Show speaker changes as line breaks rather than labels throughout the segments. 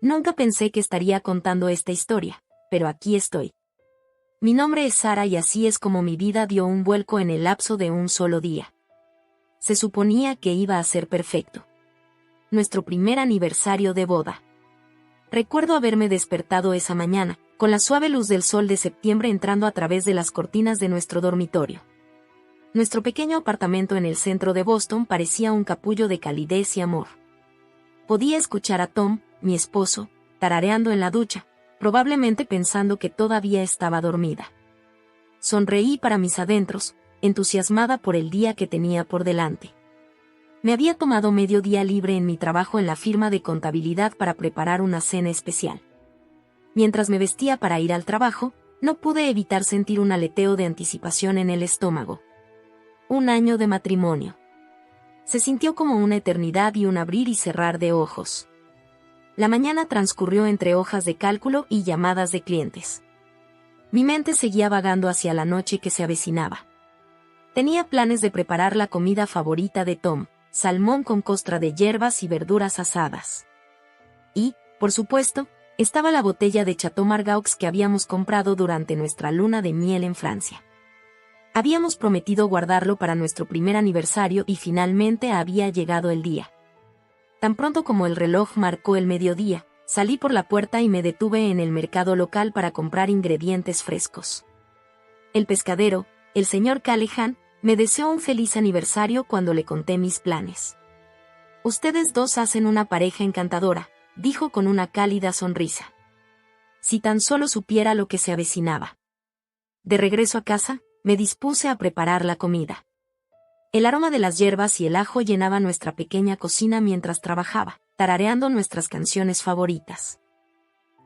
Nunca pensé que estaría contando esta historia, pero aquí estoy. Mi nombre es Sara y así es como mi vida dio un vuelco en el lapso de un solo día. Se suponía que iba a ser perfecto. Nuestro primer aniversario de boda. Recuerdo haberme despertado esa mañana, con la suave luz del sol de septiembre entrando a través de las cortinas de nuestro dormitorio. Nuestro pequeño apartamento en el centro de Boston parecía un capullo de calidez y amor. Podía escuchar a Tom, mi esposo, tarareando en la ducha, probablemente pensando que todavía estaba dormida. Sonreí para mis adentros, entusiasmada por el día que tenía por delante. Me había tomado medio día libre en mi trabajo en la firma de contabilidad para preparar una cena especial. Mientras me vestía para ir al trabajo, no pude evitar sentir un aleteo de anticipación en el estómago. 1 año de matrimonio. Se sintió como una eternidad y un abrir y cerrar de ojos. La mañana transcurrió entre hojas de cálculo y llamadas de clientes. Mi mente seguía vagando hacia la noche que se avecinaba. Tenía planes de preparar la comida favorita de Tom, salmón con costra de hierbas y verduras asadas. Y, por supuesto, estaba la botella de Chateau Margaux que habíamos comprado durante nuestra luna de miel en Francia. Habíamos prometido guardarlo para nuestro primer aniversario y finalmente había llegado el día. Tan pronto como el reloj marcó el mediodía, salí por la puerta y me detuve en el mercado local para comprar ingredientes frescos. El pescadero, el señor Callahan, me deseó un feliz aniversario cuando le conté mis planes. Ustedes dos hacen una pareja encantadora, dijo con una cálida sonrisa. Si tan solo supiera lo que se avecinaba. De regreso a casa, me dispuse a preparar la comida. El aroma de las hierbas y el ajo llenaba nuestra pequeña cocina mientras trabajaba, tarareando nuestras canciones favoritas.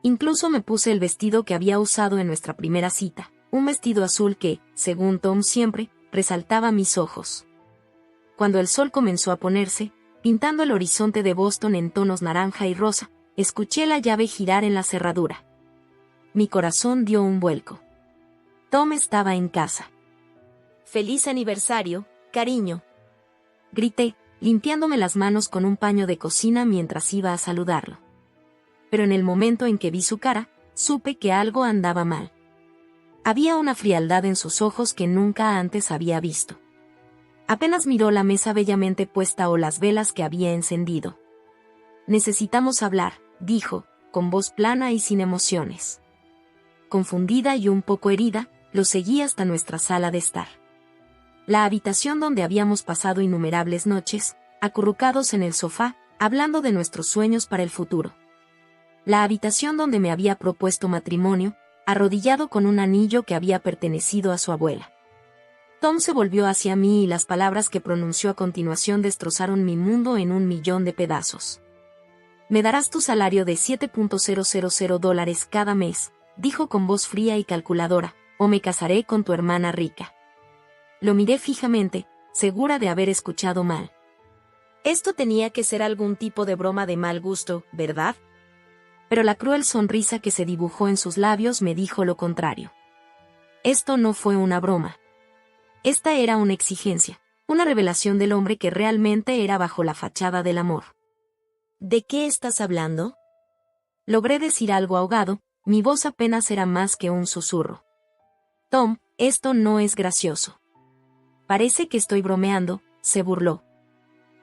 Incluso me puse el vestido que había usado en nuestra primera cita, un vestido azul que, según Tom siempre, resaltaba mis ojos. Cuando el sol comenzó a ponerse, pintando el horizonte de Boston en tonos naranja y rosa, escuché la llave girar en la cerradura. Mi corazón dio un vuelco. Tom estaba en casa. «¡Feliz aniversario, cariño!», grité, limpiándome las manos con un paño de cocina mientras iba a saludarlo. Pero en el momento en que vi su cara, supe que algo andaba mal. Había una frialdad en sus ojos que nunca antes había visto. Apenas miró la mesa bellamente puesta o las velas que había encendido. «Necesitamos hablar», dijo, con voz plana y sin emociones. Confundida y un poco herida, lo seguí hasta nuestra sala de estar. La habitación donde habíamos pasado innumerables noches, acurrucados en el sofá, hablando de nuestros sueños para el futuro. La habitación donde me había propuesto matrimonio, arrodillado con un anillo que había pertenecido a su abuela. Tom se volvió hacia mí y las palabras que pronunció a continuación destrozaron mi mundo en 1.000.000 de pedazos. «Me darás tu salario de $7,000 cada mes», dijo con voz fría y calculadora, «o me casaré con tu hermana rica». Lo miré fijamente, segura de haber escuchado mal. Esto tenía que ser algún tipo de broma de mal gusto, ¿verdad? Pero la cruel sonrisa que se dibujó en sus labios me dijo lo contrario. Esto no fue una broma. Esta era una exigencia, una revelación del hombre que realmente era bajo la fachada del amor. «¿De qué estás hablando?», logré decir algo ahogado, mi voz apenas era más que un susurro. «Tom, esto no es gracioso». «Parece que estoy bromeando», se burló.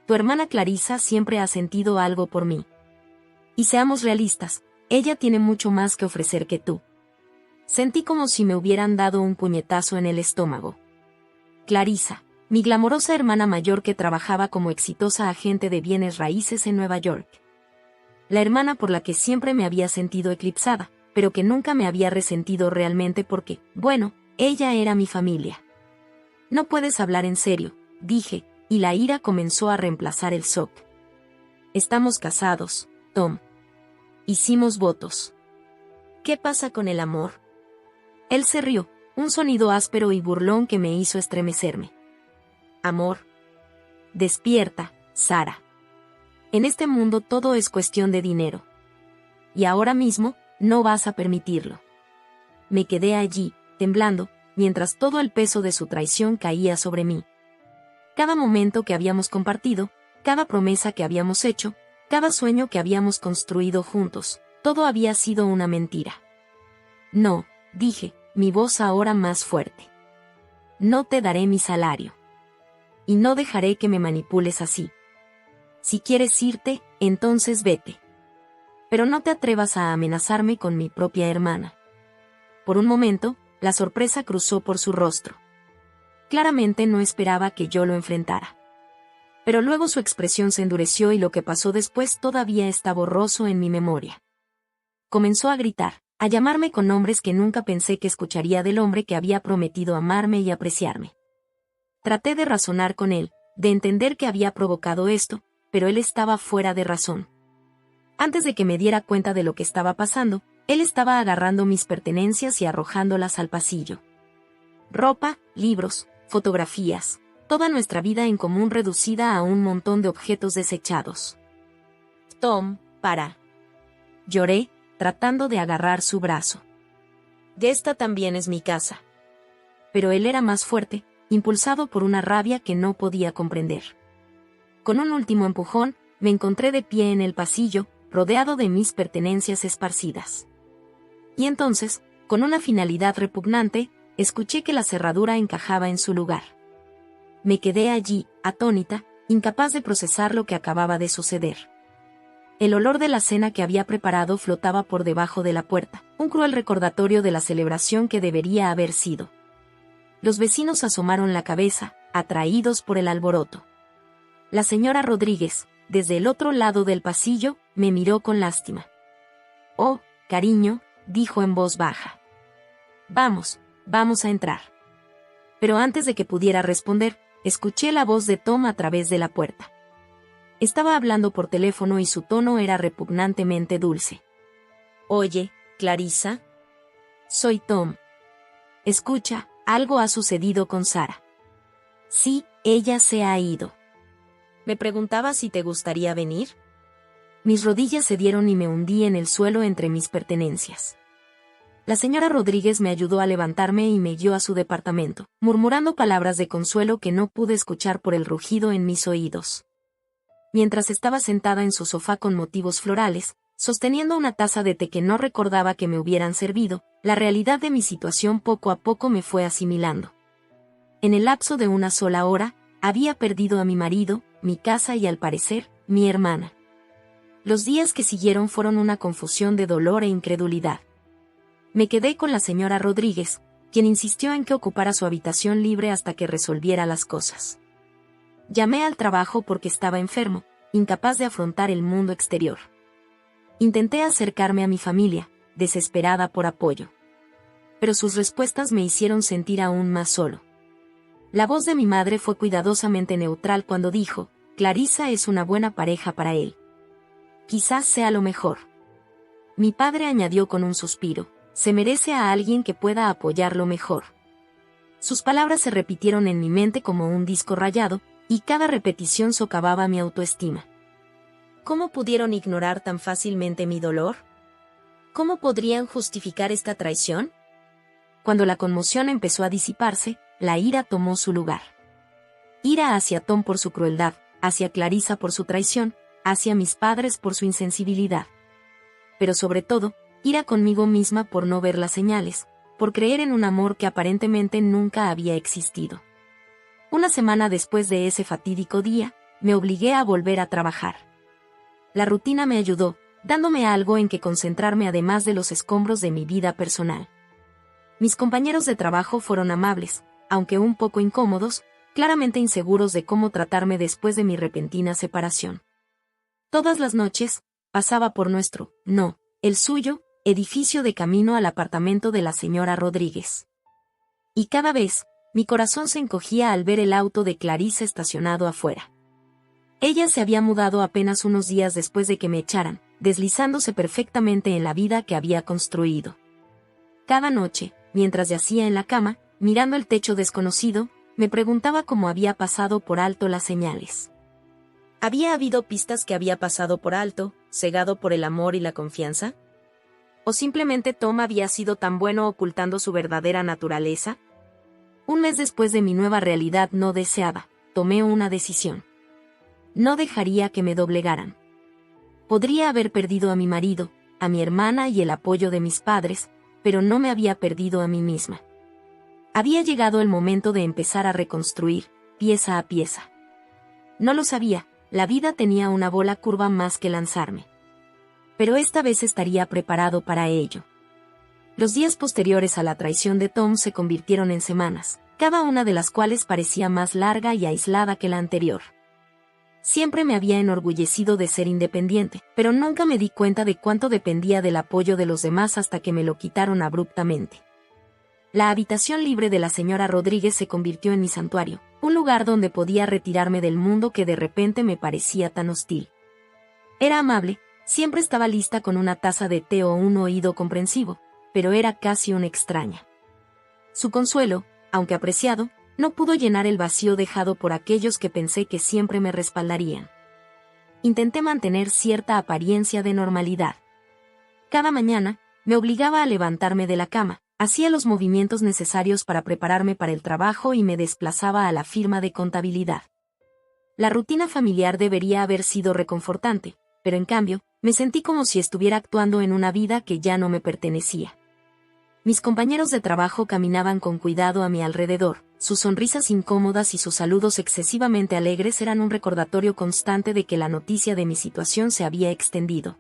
«Tu hermana Clarissa siempre ha sentido algo por mí. Y seamos realistas, ella tiene mucho más que ofrecer que tú». Sentí como si me hubieran dado un puñetazo en el estómago. Clarissa, mi glamorosa hermana mayor que trabajaba como exitosa agente de bienes raíces en Nueva York. La hermana por la que siempre me había sentido eclipsada, pero que nunca me había resentido realmente porque, bueno, ella era mi familia. «No puedes hablar en serio», dije, y la ira comenzó a reemplazar el shock. «Estamos casados, Tom. Hicimos votos. ¿Qué pasa con el amor?». Él se rió, un sonido áspero y burlón que me hizo estremecerme. «Amor. Despierta, Sara. En este mundo todo es cuestión de dinero. Y ahora mismo, no vas a permitirlo». Me quedé allí, temblando, mientras todo el peso de su traición caía sobre mí. Cada momento que habíamos compartido, cada promesa que habíamos hecho, Cada sueño que habíamos construido juntos, todo había sido una mentira. No, dije, mi voz ahora más fuerte. No te daré mi salario. Y no dejaré que me manipules así. Si quieres irte, entonces vete. Pero no te atrevas a amenazarme con mi propia hermana. Por un momento, la sorpresa cruzó por su rostro. Claramente no esperaba que yo lo enfrentara. Pero luego su expresión se endureció y lo que pasó después todavía está borroso en mi memoria. Comenzó a gritar, a llamarme con nombres que nunca pensé que escucharía del hombre que había prometido amarme y apreciarme. Traté de razonar con él, de entender que había provocado esto, pero él estaba fuera de razón. Antes de que me diera cuenta de lo que estaba pasando, él estaba agarrando mis pertenencias y arrojándolas al pasillo. Ropa, libros, fotografías, toda nuestra vida en común reducida a un montón de objetos desechados. Tom, para. Lloré, tratando de agarrar su brazo. Esta también es mi casa. Pero él era más fuerte, impulsado por una rabia que no podía comprender. Con un último empujón, me encontré de pie en el pasillo, rodeado de mis pertenencias esparcidas. Y entonces, con una finalidad repugnante, escuché que la cerradura encajaba en su lugar. Me quedé allí, atónita, incapaz de procesar lo que acababa de suceder. El olor de la cena que había preparado flotaba por debajo de la puerta, un cruel recordatorio de la celebración que debería haber sido. Los vecinos asomaron la cabeza, atraídos por el alboroto. La señora Rodríguez, desde el otro lado del pasillo, me miró con lástima. «Oh, cariño», dijo en voz baja. Vamos a entrar». Pero antes de que pudiera responder, escuché la voz de Tom a través de la puerta. Estaba hablando por teléfono y su tono era repugnantemente dulce. «Oye, Clarissa. Soy Tom. Escucha, algo ha sucedido con Sara». «Sí, ella se ha ido». «Me preguntaba si te gustaría venir». Mis rodillas cedieron y me hundí en el suelo entre mis pertenencias. La señora Rodríguez me ayudó a levantarme y me guió a su departamento, murmurando palabras de consuelo que no pude escuchar por el rugido en mis oídos. Mientras estaba sentada en su sofá con motivos florales, sosteniendo una taza de té que no recordaba que me hubieran servido, la realidad de mi situación poco a poco me fue asimilando. En el lapso de una sola hora, había perdido a mi marido, mi casa y, al parecer, mi hermana. Los días que siguieron fueron una confusión de dolor e incredulidad. Me quedé con la señora Rodríguez, quien insistió en que ocupara su habitación libre hasta que resolviera las cosas. Llamé al trabajo porque estaba enfermo, incapaz de afrontar el mundo exterior. Intenté acercarme a mi familia, desesperada por apoyo. Pero sus respuestas me hicieron sentir aún más solo. La voz de mi madre fue cuidadosamente neutral cuando dijo: «Clarissa es una buena pareja para él. Quizás sea lo mejor». Mi padre añadió con un suspiro: «Se merece a alguien que pueda apoyarlo mejor». Sus palabras se repitieron en mi mente como un disco rayado, y cada repetición socavaba mi autoestima. ¿Cómo pudieron ignorar tan fácilmente mi dolor? ¿Cómo podrían justificar esta traición? Cuando la conmoción empezó a disiparse, la ira tomó su lugar. Ira hacia Tom por su crueldad, hacia Clarissa por su traición, hacia mis padres por su insensibilidad. Pero sobre todo, ira conmigo misma por no ver las señales, por creer en un amor que aparentemente nunca había existido. Una semana después de ese fatídico día, me obligué a volver a trabajar. La rutina me ayudó, dándome algo en que concentrarme además de los escombros de mi vida personal. Mis compañeros de trabajo fueron amables, aunque un poco incómodos, claramente inseguros de cómo tratarme después de mi repentina separación. Todas las noches, pasaba por el suyo, edificio de camino al apartamento de la señora Rodríguez. Y cada vez, mi corazón se encogía al ver el auto de Clarissa estacionado afuera. Ella se había mudado apenas unos días después de que me echaran, deslizándose perfectamente en la vida que había construido. Cada noche, mientras yacía en la cama, mirando el techo desconocido, me preguntaba cómo había pasado por alto las señales. ¿Había habido pistas que había pasado por alto, cegado por el amor y la confianza? ¿O simplemente Tom había sido tan bueno ocultando su verdadera naturaleza? Un mes después de mi nueva realidad no deseada, tomé una decisión. No dejaría que me doblegaran. Podría haber perdido a mi marido, a mi hermana y el apoyo de mis padres, pero no me había perdido a mí misma. Había llegado el momento de empezar a reconstruir, pieza a pieza. No lo sabía, la vida tenía una bola curva más que lanzarme. Pero esta vez estaría preparado para ello. Los días posteriores a la traición de Tom se convirtieron en semanas, cada una de las cuales parecía más larga y aislada que la anterior. Siempre me había enorgullecido de ser independiente, pero nunca me di cuenta de cuánto dependía del apoyo de los demás hasta que me lo quitaron abruptamente. La habitación libre de la señora Rodríguez se convirtió en mi santuario, un lugar donde podía retirarme del mundo que de repente me parecía tan hostil. Era amable, siempre estaba lista con una taza de té o un oído comprensivo, pero era casi una extraña. Su consuelo, aunque apreciado, no pudo llenar el vacío dejado por aquellos que pensé que siempre me respaldarían. Intenté mantener cierta apariencia de normalidad. Cada mañana, me obligaba a levantarme de la cama, hacía los movimientos necesarios para prepararme para el trabajo y me desplazaba a la firma de contabilidad. La rutina familiar debería haber sido reconfortante, pero en cambio, me sentí como si estuviera actuando en una vida que ya no me pertenecía. Mis compañeros de trabajo caminaban con cuidado a mi alrededor, sus sonrisas incómodas y sus saludos excesivamente alegres eran un recordatorio constante de que la noticia de mi situación se había extendido.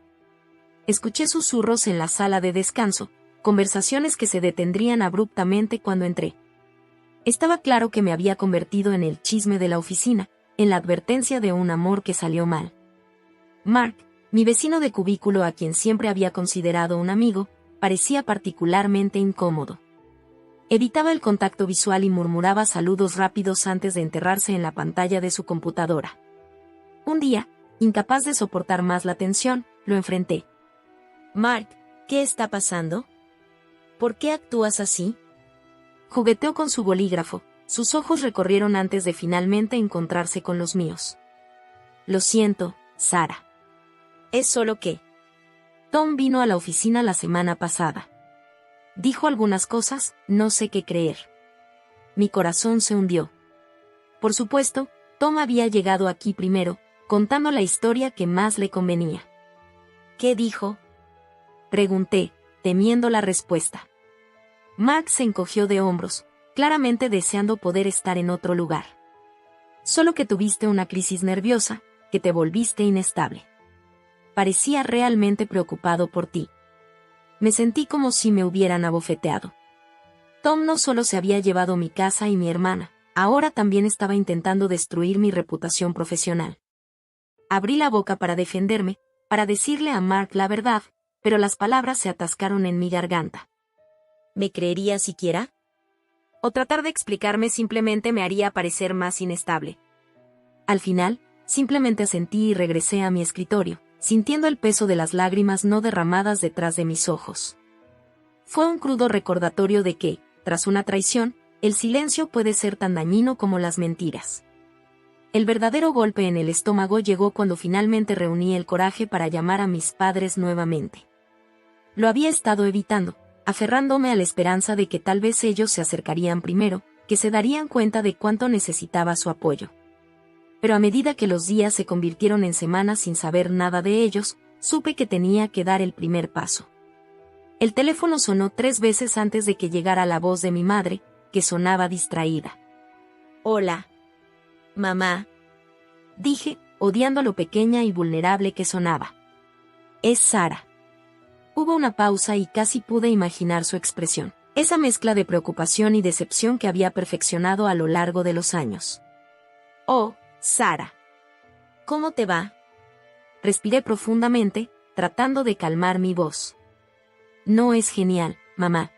Escuché susurros en la sala de descanso, conversaciones que se detendrían abruptamente cuando entré. Estaba claro que me había convertido en el chisme de la oficina, en la advertencia de un amor que salió mal. Mark, mi vecino de cubículo a quien siempre había considerado un amigo, parecía particularmente incómodo. Evitaba el contacto visual y murmuraba saludos rápidos antes de enterrarse en la pantalla de su computadora. Un día, incapaz de soportar más la tensión, lo enfrenté. «Mark, ¿qué está pasando? ¿Por qué actúas así?» Jugueteó con su bolígrafo, sus ojos recorrieron antes de finalmente encontrarse con los míos. «Lo siento, Sara. Es solo que Tom vino a la oficina la semana pasada. Dijo algunas cosas, no sé qué creer. Mi corazón se hundió. Por supuesto, Tom había llegado aquí primero, contando la historia que más le convenía. ¿Qué dijo?», pregunté, temiendo la respuesta. Mark se encogió de hombros, claramente deseando poder estar en otro lugar. «Solo que tuviste una crisis nerviosa, que te volviste inestable. Parecía realmente preocupado por ti». Me sentí como si me hubieran abofeteado. Tom no solo se había llevado mi casa y mi hermana, ahora también estaba intentando destruir mi reputación profesional. Abrí la boca para defenderme, para decirle a Mark la verdad, pero las palabras se atascaron en mi garganta. ¿Me creería siquiera? ¿O tratar de explicarme simplemente me haría parecer más inestable? Al final, simplemente asentí y regresé a mi escritorio, sintiendo el peso de las lágrimas no derramadas detrás de mis ojos. Fue un crudo recordatorio de que, tras una traición, el silencio puede ser tan dañino como las mentiras. El verdadero golpe en el estómago llegó cuando finalmente reuní el coraje para llamar a mis padres nuevamente. Lo había estado evitando, aferrándome a la esperanza de que tal vez ellos se acercarían primero, que se darían cuenta de cuánto necesitaba su apoyo. Pero a medida que los días se convirtieron en semanas sin saber nada de ellos, supe que tenía que dar el primer paso. El teléfono sonó 3 veces antes de que llegara la voz de mi madre, que sonaba distraída. «Hola, mamá», dije, odiando lo pequeña y vulnerable que sonaba. «Es Sara». Hubo una pausa y casi pude imaginar su expresión, esa mezcla de preocupación y decepción que había perfeccionado a lo largo de los años. «Oh, Sara. ¿Cómo te va?», respiré profundamente, tratando de calmar mi voz. «No es genial, mamá.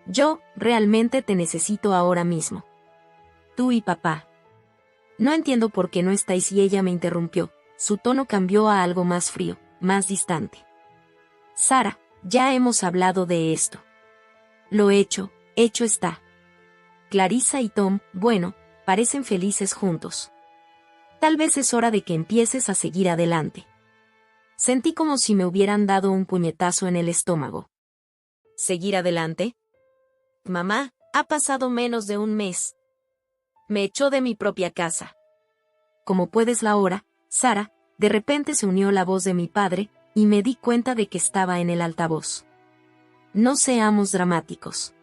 Yo, realmente te necesito ahora mismo. Tú y papá». «No entiendo por qué no estáis», y ella me interrumpió. Su tono cambió a algo más frío, más distante. «Sara, ya hemos hablado de esto. Lo hecho está. Clarissa y Tom, bueno, parecen felices juntos. Tal vez es hora de que empieces a seguir adelante». Sentí como si me hubieran dado un puñetazo en el estómago. ¿Seguir adelante? Mamá, ha pasado menos de un mes. Me echó de mi propia casa. Como puedes la hora, Sara, De repente se unió la voz de mi padre, y me di cuenta de que estaba en el altavoz. No seamos dramáticos.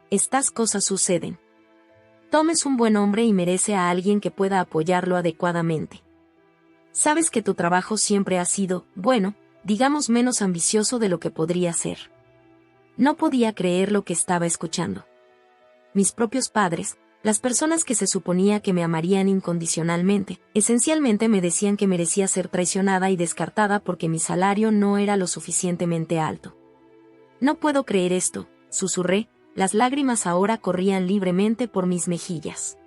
Estas cosas suceden. Tom es un buen hombre y merece a alguien que pueda apoyarlo adecuadamente. Sabes que tu trabajo siempre ha sido, bueno, digamos menos ambicioso de lo que podría ser. No podía creer lo que estaba escuchando. Mis propios padres, las personas que se suponía que me amarían incondicionalmente, esencialmente me decían que merecía ser traicionada y descartada porque mi salario no era lo suficientemente alto. No puedo creer esto, susurré, las lágrimas ahora corrían libremente por mis mejillas.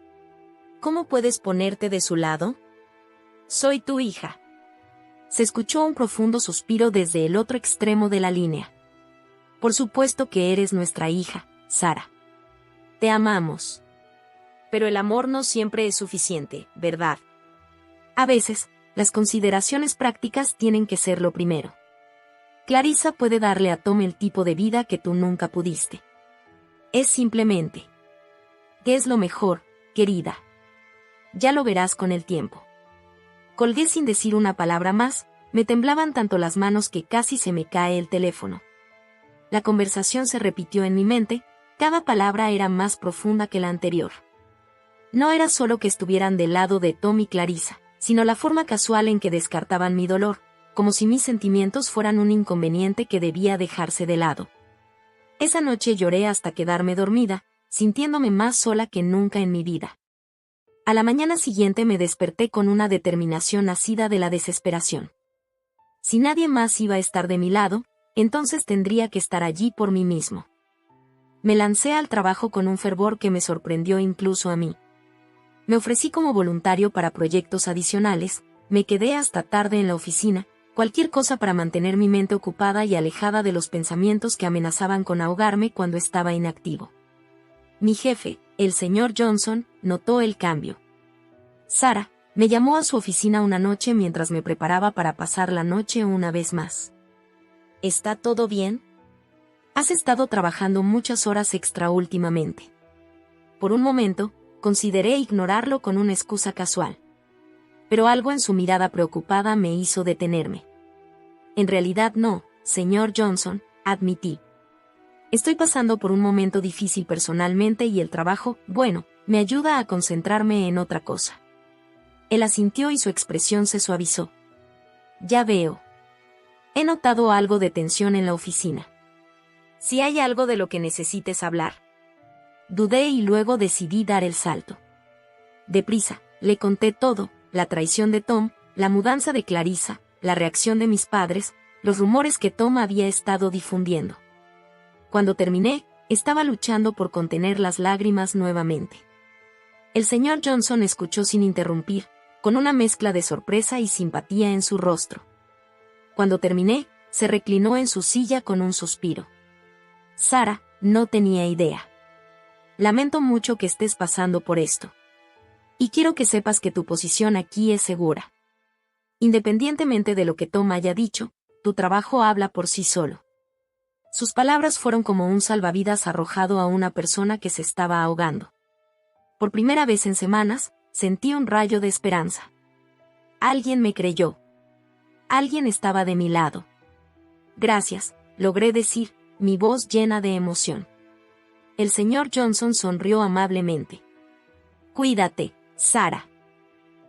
¿Cómo puedes ponerte de su lado? Soy tu hija. Se escuchó un profundo suspiro desde el otro extremo de la línea. Por supuesto que eres nuestra hija, Sara. Te amamos. Pero el amor no siempre es suficiente, ¿verdad? A veces, las consideraciones prácticas tienen que ser lo primero. Clarissa puede darle a Tom el tipo de vida que tú nunca pudiste. Es simplemente. ¿Qué es lo mejor, querida? Ya lo verás con el tiempo. Colgué sin decir una palabra más, me temblaban tanto las manos que casi se me cae el teléfono. La conversación se repitió en mi mente, cada palabra era más profunda que la anterior. No era solo que estuvieran del lado de Tom y Clarissa, sino la forma casual en que descartaban mi dolor, como si mis sentimientos fueran un inconveniente que debía dejarse de lado. Esa noche lloré hasta quedarme dormida, sintiéndome más sola que nunca en mi vida. A la mañana siguiente me desperté con una determinación nacida de la desesperación. Si nadie más iba a estar de mi lado, entonces tendría que estar allí por mí mismo. Me lancé al trabajo con un fervor que me sorprendió incluso a mí. Me ofrecí como voluntario para proyectos adicionales, me quedé hasta tarde en la oficina, cualquier cosa para mantener mi mente ocupada y alejada de los pensamientos que amenazaban con ahogarme cuando estaba inactivo. Mi jefe, el señor Johnson, notó el cambio. Sara, me llamó a su oficina una noche mientras me preparaba para pasar la noche una vez más. ¿Está todo bien? Has estado trabajando muchas horas extra últimamente. Por un momento, consideré ignorarlo con una excusa casual. Pero algo en su mirada preocupada me hizo detenerme. En realidad no, señor Johnson, admití. Estoy pasando por un momento difícil personalmente y el trabajo, bueno, me ayuda a concentrarme en otra cosa. Él asintió y su expresión se suavizó. Ya veo. He notado algo de tensión en la oficina. Si hay algo de lo que necesites hablar. Dudé y luego decidí dar el salto. Deprisa, le conté todo, la traición de Tom, la mudanza de Clarissa, la reacción de mis padres, los rumores que Tom había estado difundiendo. Cuando terminé, estaba luchando por contener las lágrimas nuevamente. El señor Johnson escuchó sin interrumpir, con una mezcla de sorpresa y simpatía en su rostro. Cuando terminé, se reclinó en su silla con un suspiro. Sara, no tenía idea. Lamento mucho que estés pasando por esto. Y quiero que sepas que tu posición aquí es segura. Independientemente de lo que Tom haya dicho, tu trabajo habla por sí solo. Sus palabras fueron como un salvavidas arrojado a una persona que se estaba ahogando. Por primera vez en semanas, sentí un rayo de esperanza. Alguien me creyó. Alguien estaba de mi lado. Gracias, logré decir, mi voz llena de emoción. El señor Johnson sonrió amablemente. Cuídate, Sara.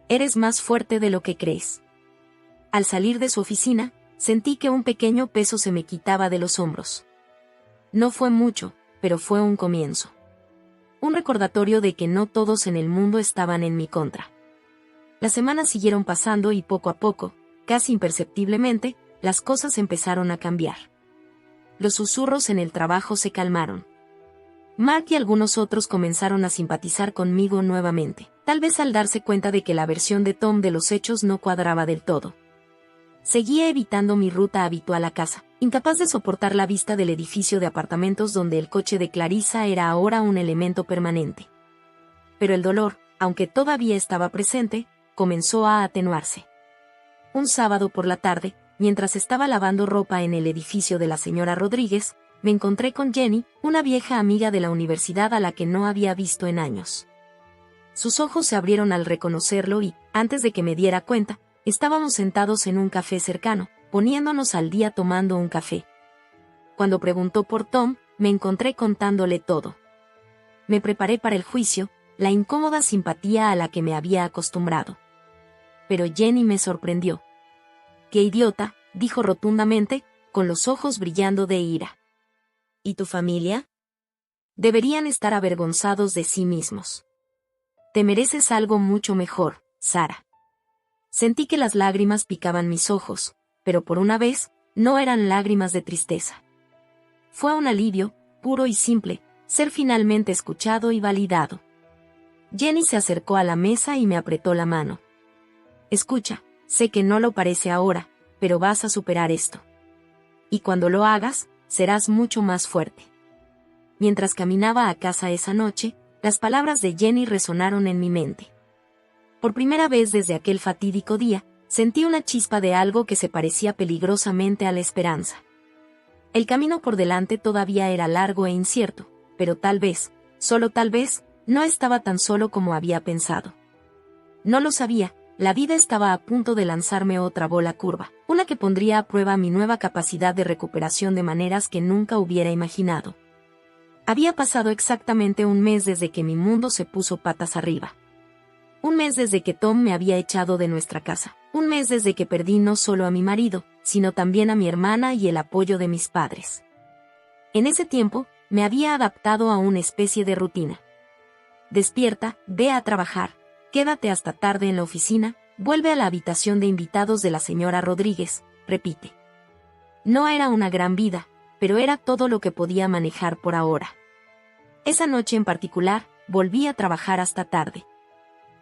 Eres más fuerte de lo que crees. Al salir de su oficina, sentí que un pequeño peso se me quitaba de los hombros. No fue mucho, pero fue un comienzo. Un recordatorio de que no todos en el mundo estaban en mi contra. Las semanas siguieron pasando y poco a poco, casi imperceptiblemente, las cosas empezaron a cambiar. Los susurros en el trabajo se calmaron. Mark y algunos otros comenzaron a simpatizar conmigo nuevamente, tal vez al darse cuenta de que la versión de Tom de los hechos no cuadraba del todo. Seguía evitando mi ruta habitual a casa, incapaz de soportar la vista del edificio de apartamentos donde el coche de Clarissa era ahora un elemento permanente. Pero el dolor, aunque todavía estaba presente, comenzó a atenuarse. Un sábado por la tarde, mientras estaba lavando ropa en el edificio de la señora Rodríguez, me encontré con Jenny, una vieja amiga de la universidad a la que no había visto en años. Sus ojos se abrieron al reconocerlo y, antes de que me diera cuenta, Estábamos sentados en un café cercano, poniéndonos al día tomando un café. Cuando preguntó por Tom, me encontré contándole todo. Me preparé para el juicio, la incómoda simpatía a la que me había acostumbrado. Pero Jenny me sorprendió. «¡Qué idiota!», dijo rotundamente, con los ojos brillando de ira. «¿Y tu familia? Deberían estar avergonzados de sí mismos. Te mereces algo mucho mejor, Sara». Sentí que las lágrimas picaban mis ojos, pero por una vez, no eran lágrimas de tristeza. Fue un alivio, puro y simple, ser finalmente escuchado y validado. Jenny se acercó a la mesa y me apretó la mano. «Escucha, sé que no lo parece ahora, pero vas a superar esto. Y cuando lo hagas, serás mucho más fuerte». Mientras caminaba a casa esa noche, las palabras de Jenny resonaron en mi mente. Por primera vez desde aquel fatídico día, sentí una chispa de algo que se parecía peligrosamente a la esperanza. El camino por delante todavía era largo e incierto, pero tal vez, solo tal vez, no estaba tan solo como había pensado. No lo sabía, la vida estaba a punto de lanzarme otra bola curva, una que pondría a prueba mi nueva capacidad de recuperación de maneras que nunca hubiera imaginado. Había pasado exactamente un mes desde que mi mundo se puso patas arriba. Un mes desde que Tom me había echado de nuestra casa. Un mes desde que perdí no solo a mi marido, sino también a mi hermana y el apoyo de mis padres. En ese tiempo, me había adaptado a una especie de rutina. Despierta, ve a trabajar, quédate hasta tarde en la oficina, vuelve a la habitación de invitados de la señora Rodríguez, repite. No era una gran vida, pero era todo lo que podía manejar por ahora. Esa noche en particular, volví a trabajar hasta tarde.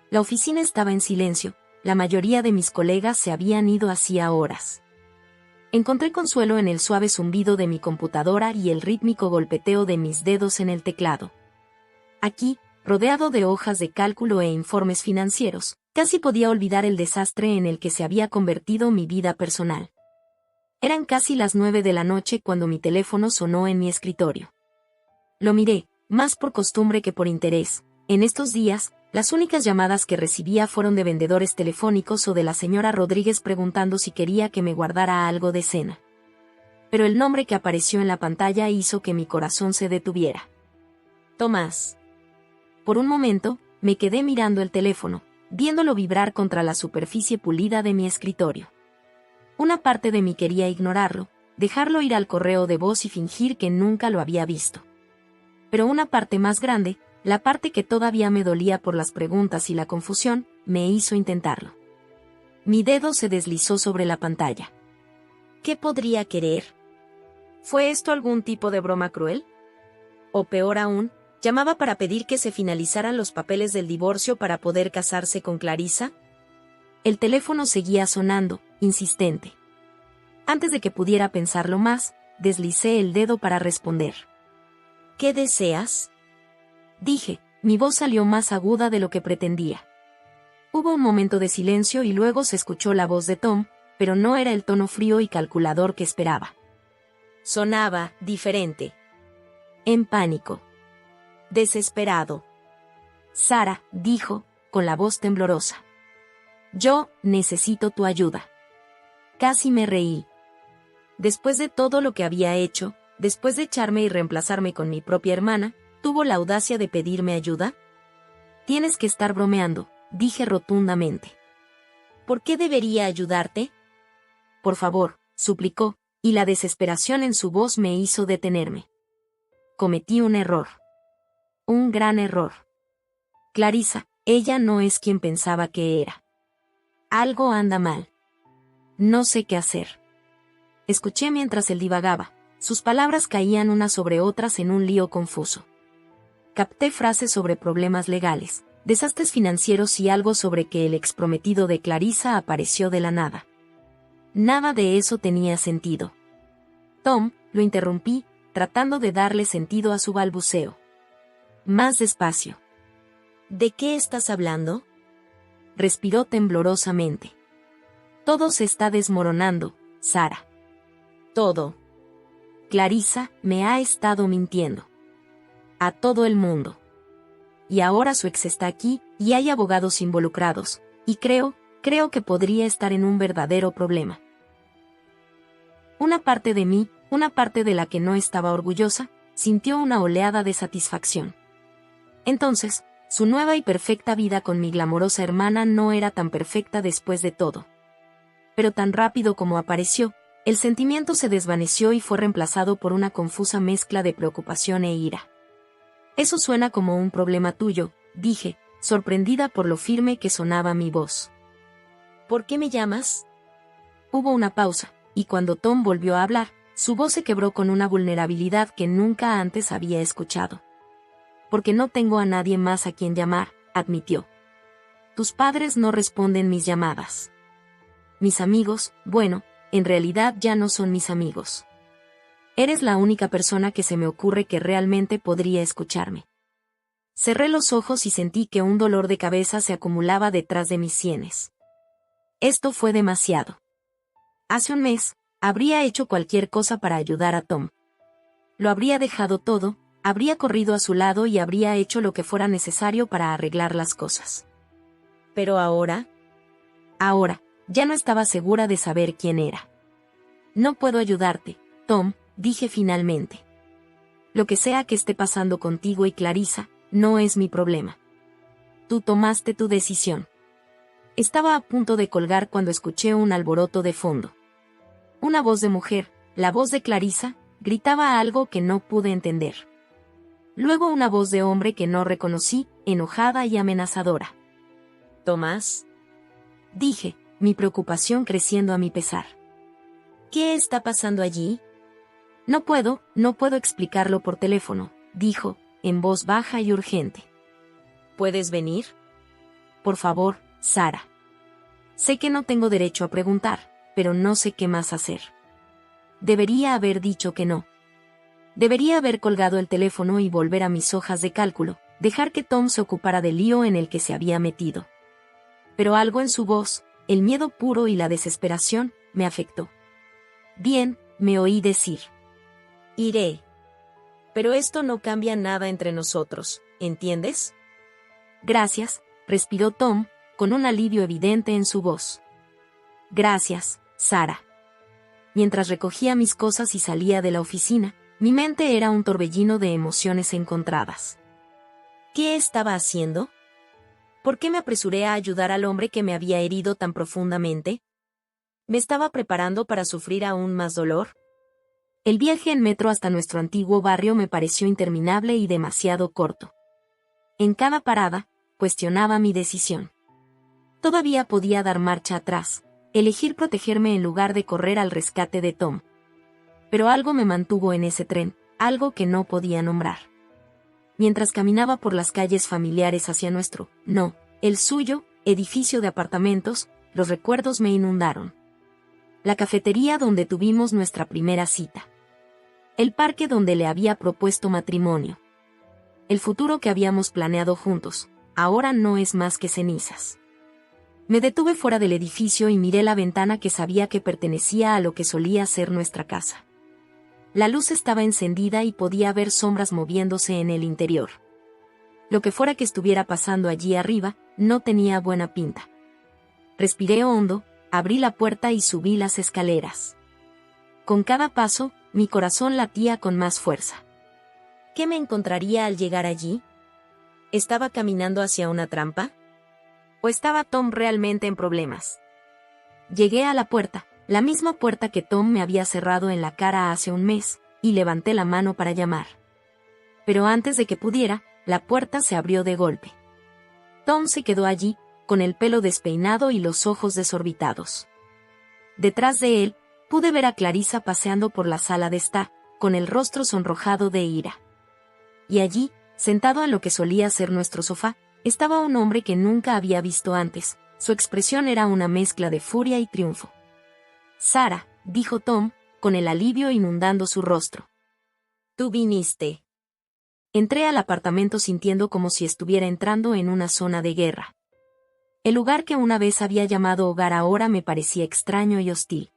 La oficina estaba en silencio, la mayoría de mis colegas se habían ido hacía horas. Encontré consuelo en el suave zumbido de mi computadora y el rítmico golpeteo de mis dedos en el teclado. Aquí, rodeado de hojas de cálculo e informes financieros, casi podía olvidar el desastre en el que se había convertido mi vida personal. Eran casi las 9 de la noche cuando mi teléfono sonó en mi escritorio. Lo miré, más por costumbre que por interés. En estos días, las únicas llamadas que recibía fueron de vendedores telefónicos o de la señora Rodríguez preguntando si quería que me guardara algo de cena. Pero el nombre que apareció en la pantalla hizo que mi corazón se detuviera. Tomás. Por un momento, me quedé mirando el teléfono, viéndolo vibrar contra la superficie pulida de mi escritorio. Una parte de mí quería ignorarlo, dejarlo ir al correo de voz y fingir que nunca lo había visto. Pero una parte más grande, la parte que todavía me dolía por las preguntas y la confusión, me hizo intentarlo. Mi dedo se deslizó sobre la pantalla. ¿Qué podría querer? ¿Fue esto algún tipo de broma cruel? O peor aún, ¿llamaba para pedir que se finalizaran los papeles del divorcio para poder casarse con Clarissa? El teléfono seguía sonando, insistente. Antes de que pudiera pensarlo más, deslicé el dedo para responder. ¿Qué deseas?, dije, mi voz salió más aguda de lo que pretendía. Hubo un momento de silencio y luego se escuchó la voz de Tom, pero no era el tono frío y calculador que esperaba. Sonaba diferente. En pánico. Desesperado. Sara, dijo, con la voz temblorosa. Yo necesito tu ayuda. Casi me reí. Después de todo lo que había hecho, después de echarme y reemplazarme con mi propia hermana, ¿tuvo la audacia de pedirme ayuda? Tienes que estar bromeando, dije rotundamente. ¿Por qué debería ayudarte? Por favor, suplicó, y la desesperación en su voz me hizo detenerme. Cometí un error. Un gran error. Clarissa, ella no es quien pensaba que era. Algo anda mal. No sé qué hacer. Escuché mientras él divagaba. Sus palabras caían unas sobre otras en un lío confuso. Capté frases sobre problemas legales, desastres financieros y algo sobre que el exprometido de Clarissa apareció de la nada. Nada de eso tenía sentido. Tom, lo interrumpí, tratando de darle sentido a su balbuceo. Más despacio. ¿De qué estás hablando? Respiró temblorosamente. Todo se está desmoronando, Sara. Todo. Clarissa me ha estado mintiendo. A todo el mundo. Y ahora su ex está aquí, y hay abogados involucrados, y creo Creo que podría estar en un verdadero problema. Una parte de mí, una parte de la que no estaba orgullosa, sintió una oleada de satisfacción. Entonces, su nueva y perfecta vida con mi glamorosa hermana no era tan perfecta después de todo. Pero tan rápido como apareció, el sentimiento se desvaneció y fue reemplazado por una confusa mezcla de preocupación e ira. Eso suena como un problema tuyo, dije, sorprendida por lo firme que sonaba mi voz. ¿Por qué me llamas? Hubo una pausa, y cuando Tom volvió a hablar, su voz se quebró con una vulnerabilidad que nunca antes había escuchado. Porque no tengo a nadie más a quien llamar, admitió. Tus padres no responden mis llamadas. Mis amigos, bueno, en realidad ya no son mis amigos. Eres la única persona que se me ocurre que realmente podría escucharme. Cerré los ojos y sentí que un dolor de cabeza se acumulaba detrás de mis sienes. Esto fue demasiado. Hace un mes, habría hecho cualquier cosa para ayudar a Tom. Lo habría dejado todo, habría corrido a su lado y habría hecho lo que fuera necesario para arreglar las cosas. Pero ahora, ya no estaba segura de saber quién era. No puedo ayudarte, Tom, dije finalmente. Lo que sea que esté pasando contigo y Clarissa, no es mi problema. Tú tomaste tu decisión. Estaba a punto de colgar cuando escuché un alboroto de fondo. Una voz de mujer, la voz de Clarissa, gritaba algo que no pude entender. Luego una voz de hombre que no reconocí, enojada y amenazadora. ¿Tomás? Dije, mi preocupación creciendo a mi pesar. ¿Qué está pasando allí? No puedo explicarlo por teléfono, dijo, en voz baja y urgente. ¿Puedes venir? Por favor, Sara. Sé que no tengo derecho a preguntar, pero no sé qué más hacer. Debería haber dicho que no. Debería haber colgado el teléfono y volver a mis hojas de cálculo, dejar que Tom se ocupara del lío en el que se había metido. Pero algo en su voz, el miedo puro y la desesperación, me afectó. Bien, me oí decir. Iré. Pero esto no cambia nada entre nosotros, ¿entiendes? Gracias, respiró Tom, con un alivio evidente en su voz. Gracias, Sara. Mientras recogía mis cosas y salía de la oficina, mi mente era un torbellino de emociones encontradas. ¿Qué estaba haciendo? ¿Por qué me apresuré a ayudar al hombre que me había herido tan profundamente? ¿Me estaba preparando para sufrir aún más dolor? El viaje en metro hasta nuestro antiguo barrio me pareció interminable y demasiado corto. En cada parada, cuestionaba mi decisión. Todavía podía dar marcha atrás, elegir protegerme en lugar de correr al rescate de Tom. Pero algo me mantuvo en ese tren, algo que no podía nombrar. Mientras caminaba por las calles familiares hacia el suyo, edificio de apartamentos, los recuerdos me inundaron. La cafetería donde tuvimos nuestra primera cita. El parque donde le había propuesto matrimonio. El futuro que habíamos planeado juntos, ahora no es más que cenizas. Me detuve fuera del edificio y miré la ventana que sabía que pertenecía a lo que solía ser nuestra casa. La luz estaba encendida y podía ver sombras moviéndose en el interior. Lo que fuera que estuviera pasando allí arriba, no tenía buena pinta. Respiré hondo, abrí la puerta y subí las escaleras. Con cada paso, mi corazón latía con más fuerza. ¿Qué me encontraría al llegar allí? ¿Estaba caminando hacia una trampa? ¿O estaba Tom realmente en problemas? Llegué a la puerta, la misma puerta que Tom me había cerrado en la cara hace un mes, y levanté la mano para llamar. Pero antes de que pudiera, la puerta se abrió de golpe. Tom se quedó allí, con el pelo despeinado y los ojos desorbitados. Detrás de él, pude ver a Clarissa paseando por la sala de estar, con el rostro sonrojado de ira. Y allí, sentado en lo que solía ser nuestro sofá, estaba un hombre que nunca había visto antes. Su expresión era una mezcla de furia y triunfo. Sara, dijo Tom, con el alivio inundando su rostro. Tú viniste. Entré al apartamento sintiendo como si estuviera entrando en una zona de guerra. El lugar que una vez había llamado hogar ahora me parecía extraño y hostil.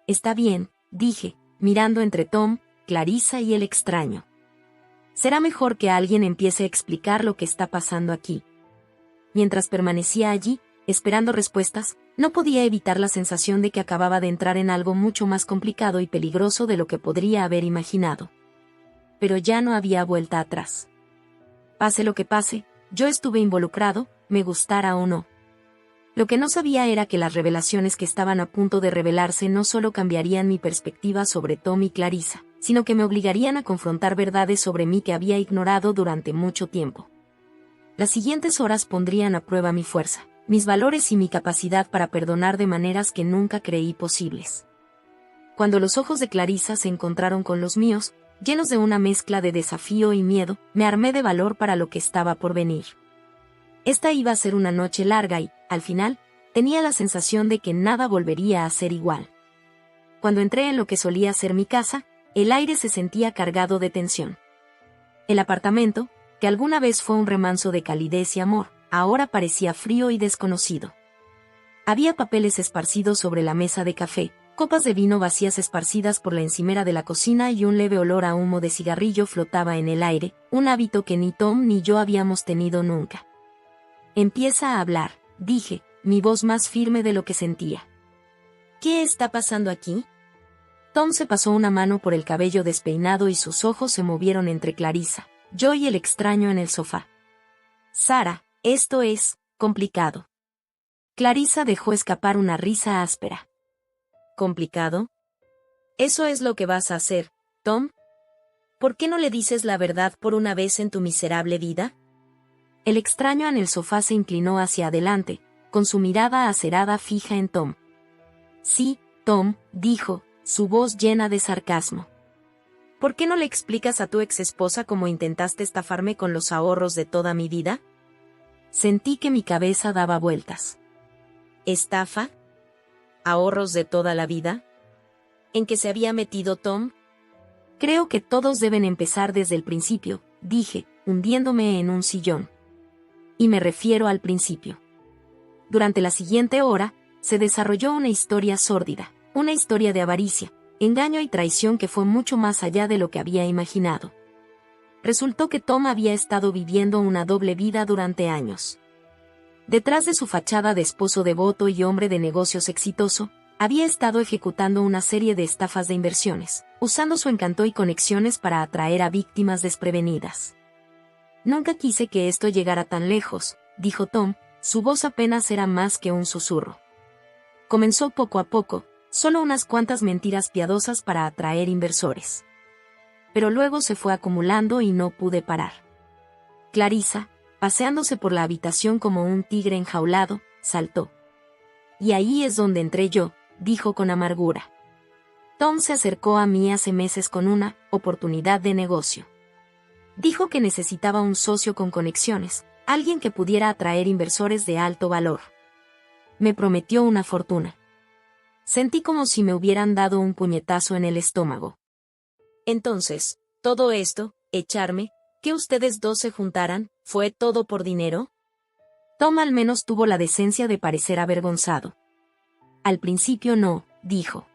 Está bien, dije, mirando entre Tom, Clarissa y el extraño. Será mejor que alguien empiece a explicar lo que está pasando aquí. Mientras permanecía allí, esperando respuestas, no podía evitar la sensación de que acababa de entrar en algo mucho más complicado y peligroso de lo que podría haber imaginado. Pero ya no había vuelta atrás. Pase lo que pase, yo estuve involucrado, me gustara o no. Lo que no sabía era que las revelaciones que estaban a punto de revelarse no solo cambiarían mi perspectiva sobre Tom y Clarissa, sino que me obligarían a confrontar verdades sobre mí que había ignorado durante mucho tiempo. Las siguientes horas pondrían a prueba mi fuerza, mis valores y mi capacidad para perdonar de maneras que nunca creí posibles. Cuando los ojos de Clarissa se encontraron con los míos, llenos de una mezcla de desafío y miedo, me armé de valor para lo que estaba por venir. Esta iba a ser una noche larga y, al final, tenía la sensación de que nada volvería a ser igual. Cuando entré en lo que solía ser mi casa, el aire se sentía cargado de tensión. El apartamento, que alguna vez fue un remanso de calidez y amor, ahora parecía frío y desconocido. Había papeles esparcidos sobre la mesa de café, copas de vino vacías esparcidas por la encimera de la cocina y un leve olor a humo de cigarrillo flotaba en el aire, un hábito que ni Tom ni yo habíamos tenido nunca. Empieza a hablar, dije, mi voz más firme de lo que sentía. ¿Qué está pasando aquí? Tom se pasó una mano por el cabello despeinado y sus ojos se movieron entre Clarissa, yo y el extraño en el sofá. Sara, esto es complicado. Clarissa dejó escapar una risa áspera. ¿Complicado? ¿Eso es lo que vas a hacer, Tom? ¿Por qué no le dices la verdad por una vez en tu miserable vida? El extraño en el sofá se inclinó hacia adelante, con su mirada acerada fija en Tom. Sí, Tom, dijo, su voz llena de sarcasmo. ¿Por qué no le explicas a tu exesposa cómo intentaste estafarme con los ahorros de toda mi vida? Sentí que mi cabeza daba vueltas. ¿Estafa? ¿Ahorros de toda la vida? ¿En qué se había metido Tom? Creo que todos deben empezar desde el principio, dije, hundiéndome en un sillón. Y me refiero al principio. Durante la siguiente hora, se desarrolló una historia sórdida, una historia de avaricia, engaño y traición que fue mucho más allá de lo que había imaginado. Resultó que Tom había estado viviendo una doble vida durante años. Detrás de su fachada de esposo devoto y hombre de negocios exitoso, había estado ejecutando una serie de estafas de inversiones, usando su encanto y conexiones para atraer a víctimas desprevenidas. Nunca quise que esto llegara tan lejos, dijo Tom, su voz apenas era más que un susurro. Comenzó poco a poco, solo unas cuantas mentiras piadosas para atraer inversores. Pero luego se fue acumulando y no pude parar. Clarissa, paseándose por la habitación como un tigre enjaulado, saltó. Y ahí es donde entré yo, dijo con amargura. Tom se acercó a mí hace meses con una oportunidad de negocio. Dijo que necesitaba un socio con conexiones, alguien que pudiera atraer inversores de alto valor. Me prometió una fortuna. Sentí como si me hubieran dado un puñetazo en el estómago. Entonces, todo esto, echarme, que ustedes dos se juntaran, ¿fue todo por dinero? Tom al menos tuvo la decencia de parecer avergonzado. Al principio no, dijo.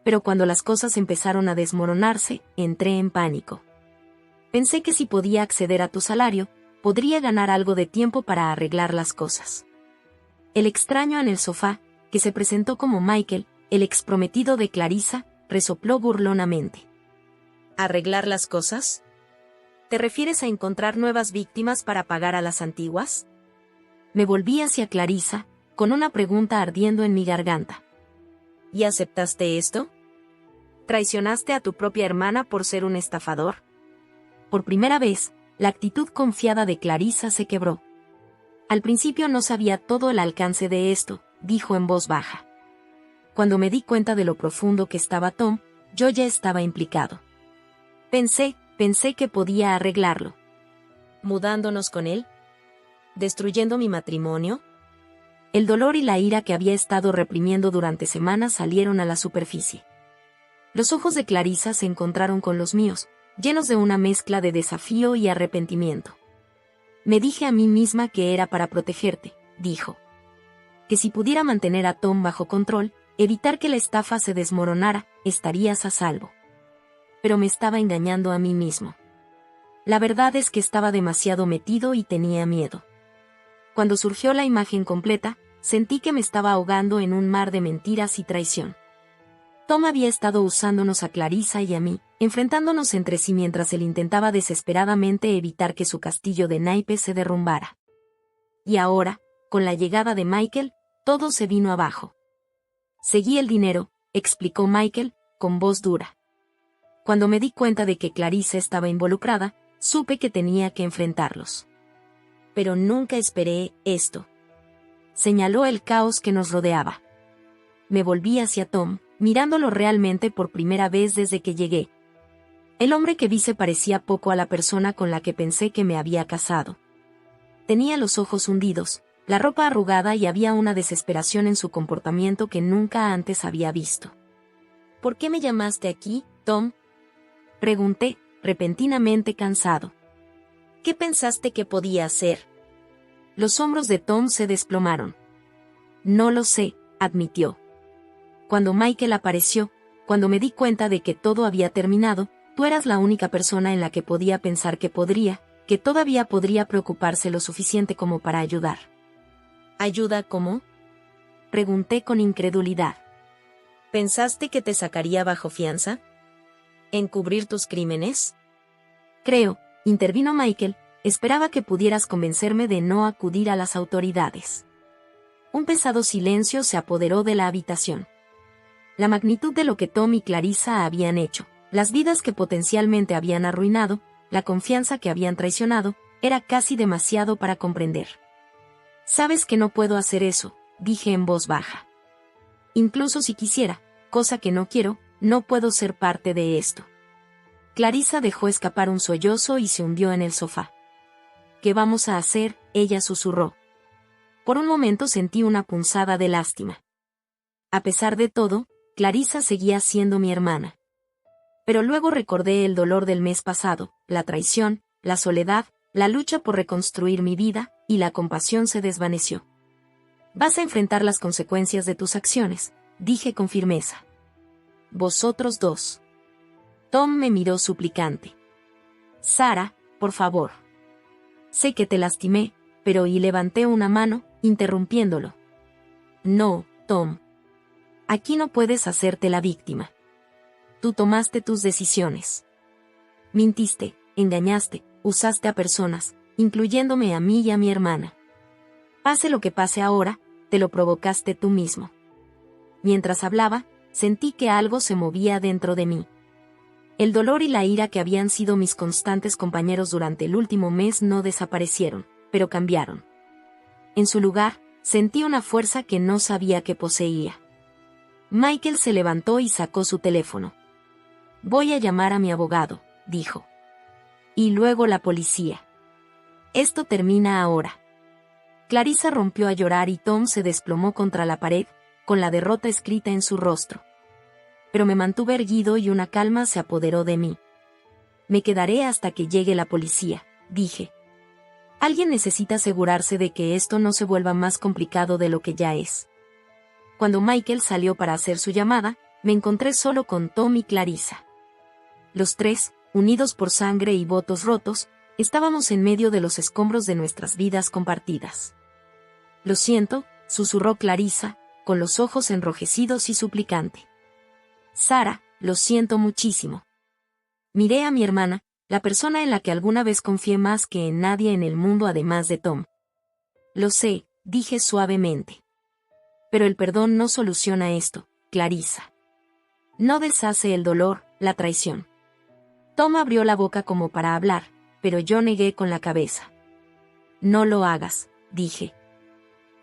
Pero cuando las cosas empezaron a desmoronarse, entré en pánico. Pensé que si podía acceder a tu salario, podría ganar algo de tiempo para arreglar las cosas. El extraño en el sofá, que se presentó como Michael, el exprometido de Clarissa, resopló burlonamente. ¿Arreglar las cosas? ¿Te refieres a encontrar nuevas víctimas para pagar a las antiguas? Me volví hacia Clarissa, con una pregunta ardiendo en mi garganta. ¿Y aceptaste esto? ¿Traicionaste a tu propia hermana por ser un estafador? Por primera vez, la actitud confiada de Clarissa se quebró. Al principio no sabía todo el alcance de esto, dijo en voz baja. Cuando me di cuenta de lo profundo que estaba Tom, yo ya estaba implicado. Pensé que podía arreglarlo. ¿Mudándonos con él? ¿Destruyendo mi matrimonio? El dolor y la ira que había estado reprimiendo durante semanas salieron a la superficie. Los ojos de Clarissa se encontraron con los míos, llenos de una mezcla de desafío y arrepentimiento. Me dije a mí misma que era para protegerte, dijo. Que si pudiera mantener a Tom bajo control, evitar que la estafa se desmoronara, estarías a salvo. Pero me estaba engañando a mí mismo. La verdad es que estaba demasiado metido y tenía miedo. Cuando surgió la imagen completa, sentí que me estaba ahogando en un mar de mentiras y traición. Tom había estado usándonos a Clarissa y a mí, enfrentándonos entre sí mientras él intentaba desesperadamente evitar que su castillo de naipes se derrumbara. Y ahora, con la llegada de Michael, todo se vino abajo. Seguí el dinero, explicó Michael, con voz dura. Cuando me di cuenta de que Clarissa estaba involucrada, supe que tenía que enfrentarlos. Pero nunca esperé esto. Señaló el caos que nos rodeaba. Me volví hacia Tom, mirándolo realmente por primera vez desde que llegué. El hombre que vi se parecía poco a la persona con la que pensé que me había casado. Tenía los ojos hundidos, la ropa arrugada y había una desesperación en su comportamiento que nunca antes había visto. ¿Por qué me llamaste aquí, Tom?, pregunté, repentinamente cansado. ¿Qué pensaste que podía hacer? Los hombros de Tom se desplomaron. No lo sé, admitió. Cuando Michael apareció, cuando me di cuenta de que todo había terminado, tú eras la única persona en la que podía pensar que todavía podría preocuparse lo suficiente como para ayudar. ¿Ayuda cómo?, pregunté con incredulidad. ¿Pensaste que te sacaría bajo fianza? ¿Encubrir tus crímenes? Creo, intervino Michael, esperaba que pudieras convencerme de no acudir a las autoridades. Un pesado silencio se apoderó de la habitación. La magnitud de lo que Tom y Clarissa habían hecho, las vidas que potencialmente habían arruinado, la confianza que habían traicionado, era casi demasiado para comprender. Sabes que no puedo hacer eso, dije en voz baja. Incluso si quisiera, cosa que no quiero, no puedo ser parte de esto. Clarissa dejó escapar un sollozo y se hundió en el sofá. ¿Qué vamos a hacer?, ella susurró. Por un momento sentí una punzada de lástima. A pesar de todo, Clarissa seguía siendo mi hermana. Pero luego recordé el dolor del mes pasado, la traición, la soledad, la lucha por reconstruir mi vida, y la compasión se desvaneció. Vas a enfrentar las consecuencias de tus acciones, dije con firmeza. Vosotros dos. Tom me miró suplicante. Sara, por favor. Sé que te lastimé, pero y levanté una mano, interrumpiéndolo. No, Tom. Aquí no puedes hacerte la víctima. Tú tomaste tus decisiones. Mintiste, engañaste, usaste a personas, incluyéndome a mí y a mi hermana. Pase lo que pase ahora, te lo provocaste tú mismo. Mientras hablaba, sentí que algo se movía dentro de mí. El dolor y la ira que habían sido mis constantes compañeros durante el último mes no desaparecieron, pero cambiaron. En su lugar, sentí una fuerza que no sabía que poseía. Michael se levantó y sacó su teléfono. Voy a llamar a mi abogado, dijo. Y luego la policía. Esto termina ahora. Clarissa rompió a llorar y Tom se desplomó contra la pared, con la derrota escrita en su rostro. Pero me mantuve erguido y una calma se apoderó de mí. Me quedaré hasta que llegue la policía, dije. Alguien necesita asegurarse de que esto no se vuelva más complicado de lo que ya es. Cuando Michael salió para hacer su llamada, me encontré solo con Tom y Clarissa. Los tres, unidos por sangre y votos rotos, estábamos en medio de los escombros de nuestras vidas compartidas. Lo siento, susurró Clarissa, con los ojos enrojecidos y suplicante. Sara, lo siento muchísimo. Miré a mi hermana, la persona en la que alguna vez confié más que en nadie en el mundo además de Tom. Lo sé, dije suavemente. Pero el perdón no soluciona esto, Clarissa. No deshace el dolor, la traición. Tom abrió la boca como para hablar, pero yo negué con la cabeza. No lo hagas, dije.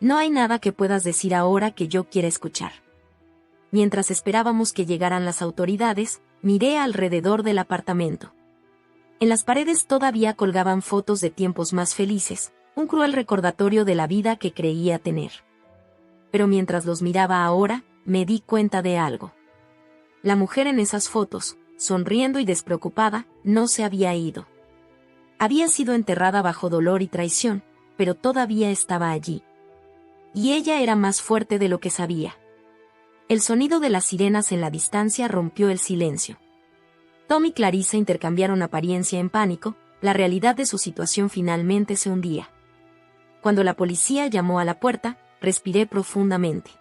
No hay nada que puedas decir ahora que yo quiera escuchar. Mientras esperábamos que llegaran las autoridades, miré alrededor del apartamento. En las paredes todavía colgaban fotos de tiempos más felices, un cruel recordatorio de la vida que creía tener. Pero mientras los miraba ahora, me di cuenta de algo. La mujer en esas fotos, sonriendo y despreocupada, no se había ido. Había sido enterrada bajo dolor y traición, pero todavía estaba allí. Y ella era más fuerte de lo que sabía. El sonido de las sirenas en la distancia rompió el silencio. Tom y Clarissa intercambiaron apariencia en pánico, la realidad de su situación finalmente se hundía. Cuando la policía llamó a la puerta, respiré profundamente.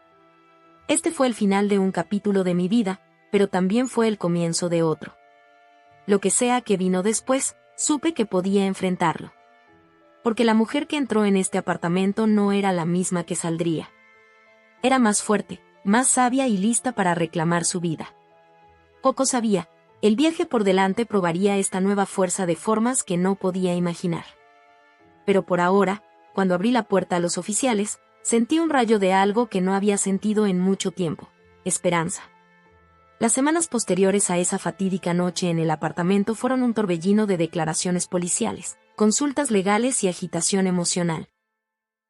Este fue el final de un capítulo de mi vida, pero también fue el comienzo de otro. Lo que sea que vino después, supe que podía enfrentarlo. Porque la mujer que entró en este apartamento no era la misma que saldría. Era más fuerte, más sabia y lista para reclamar su vida. Poco sabía, el viaje por delante probaría esta nueva fuerza de formas que no podía imaginar. Pero por ahora, cuando abrí la puerta a los oficiales, sentí un rayo de algo que no había sentido en mucho tiempo: esperanza. Las semanas posteriores a esa fatídica noche en el apartamento fueron un torbellino de declaraciones policiales, consultas legales y agitación emocional.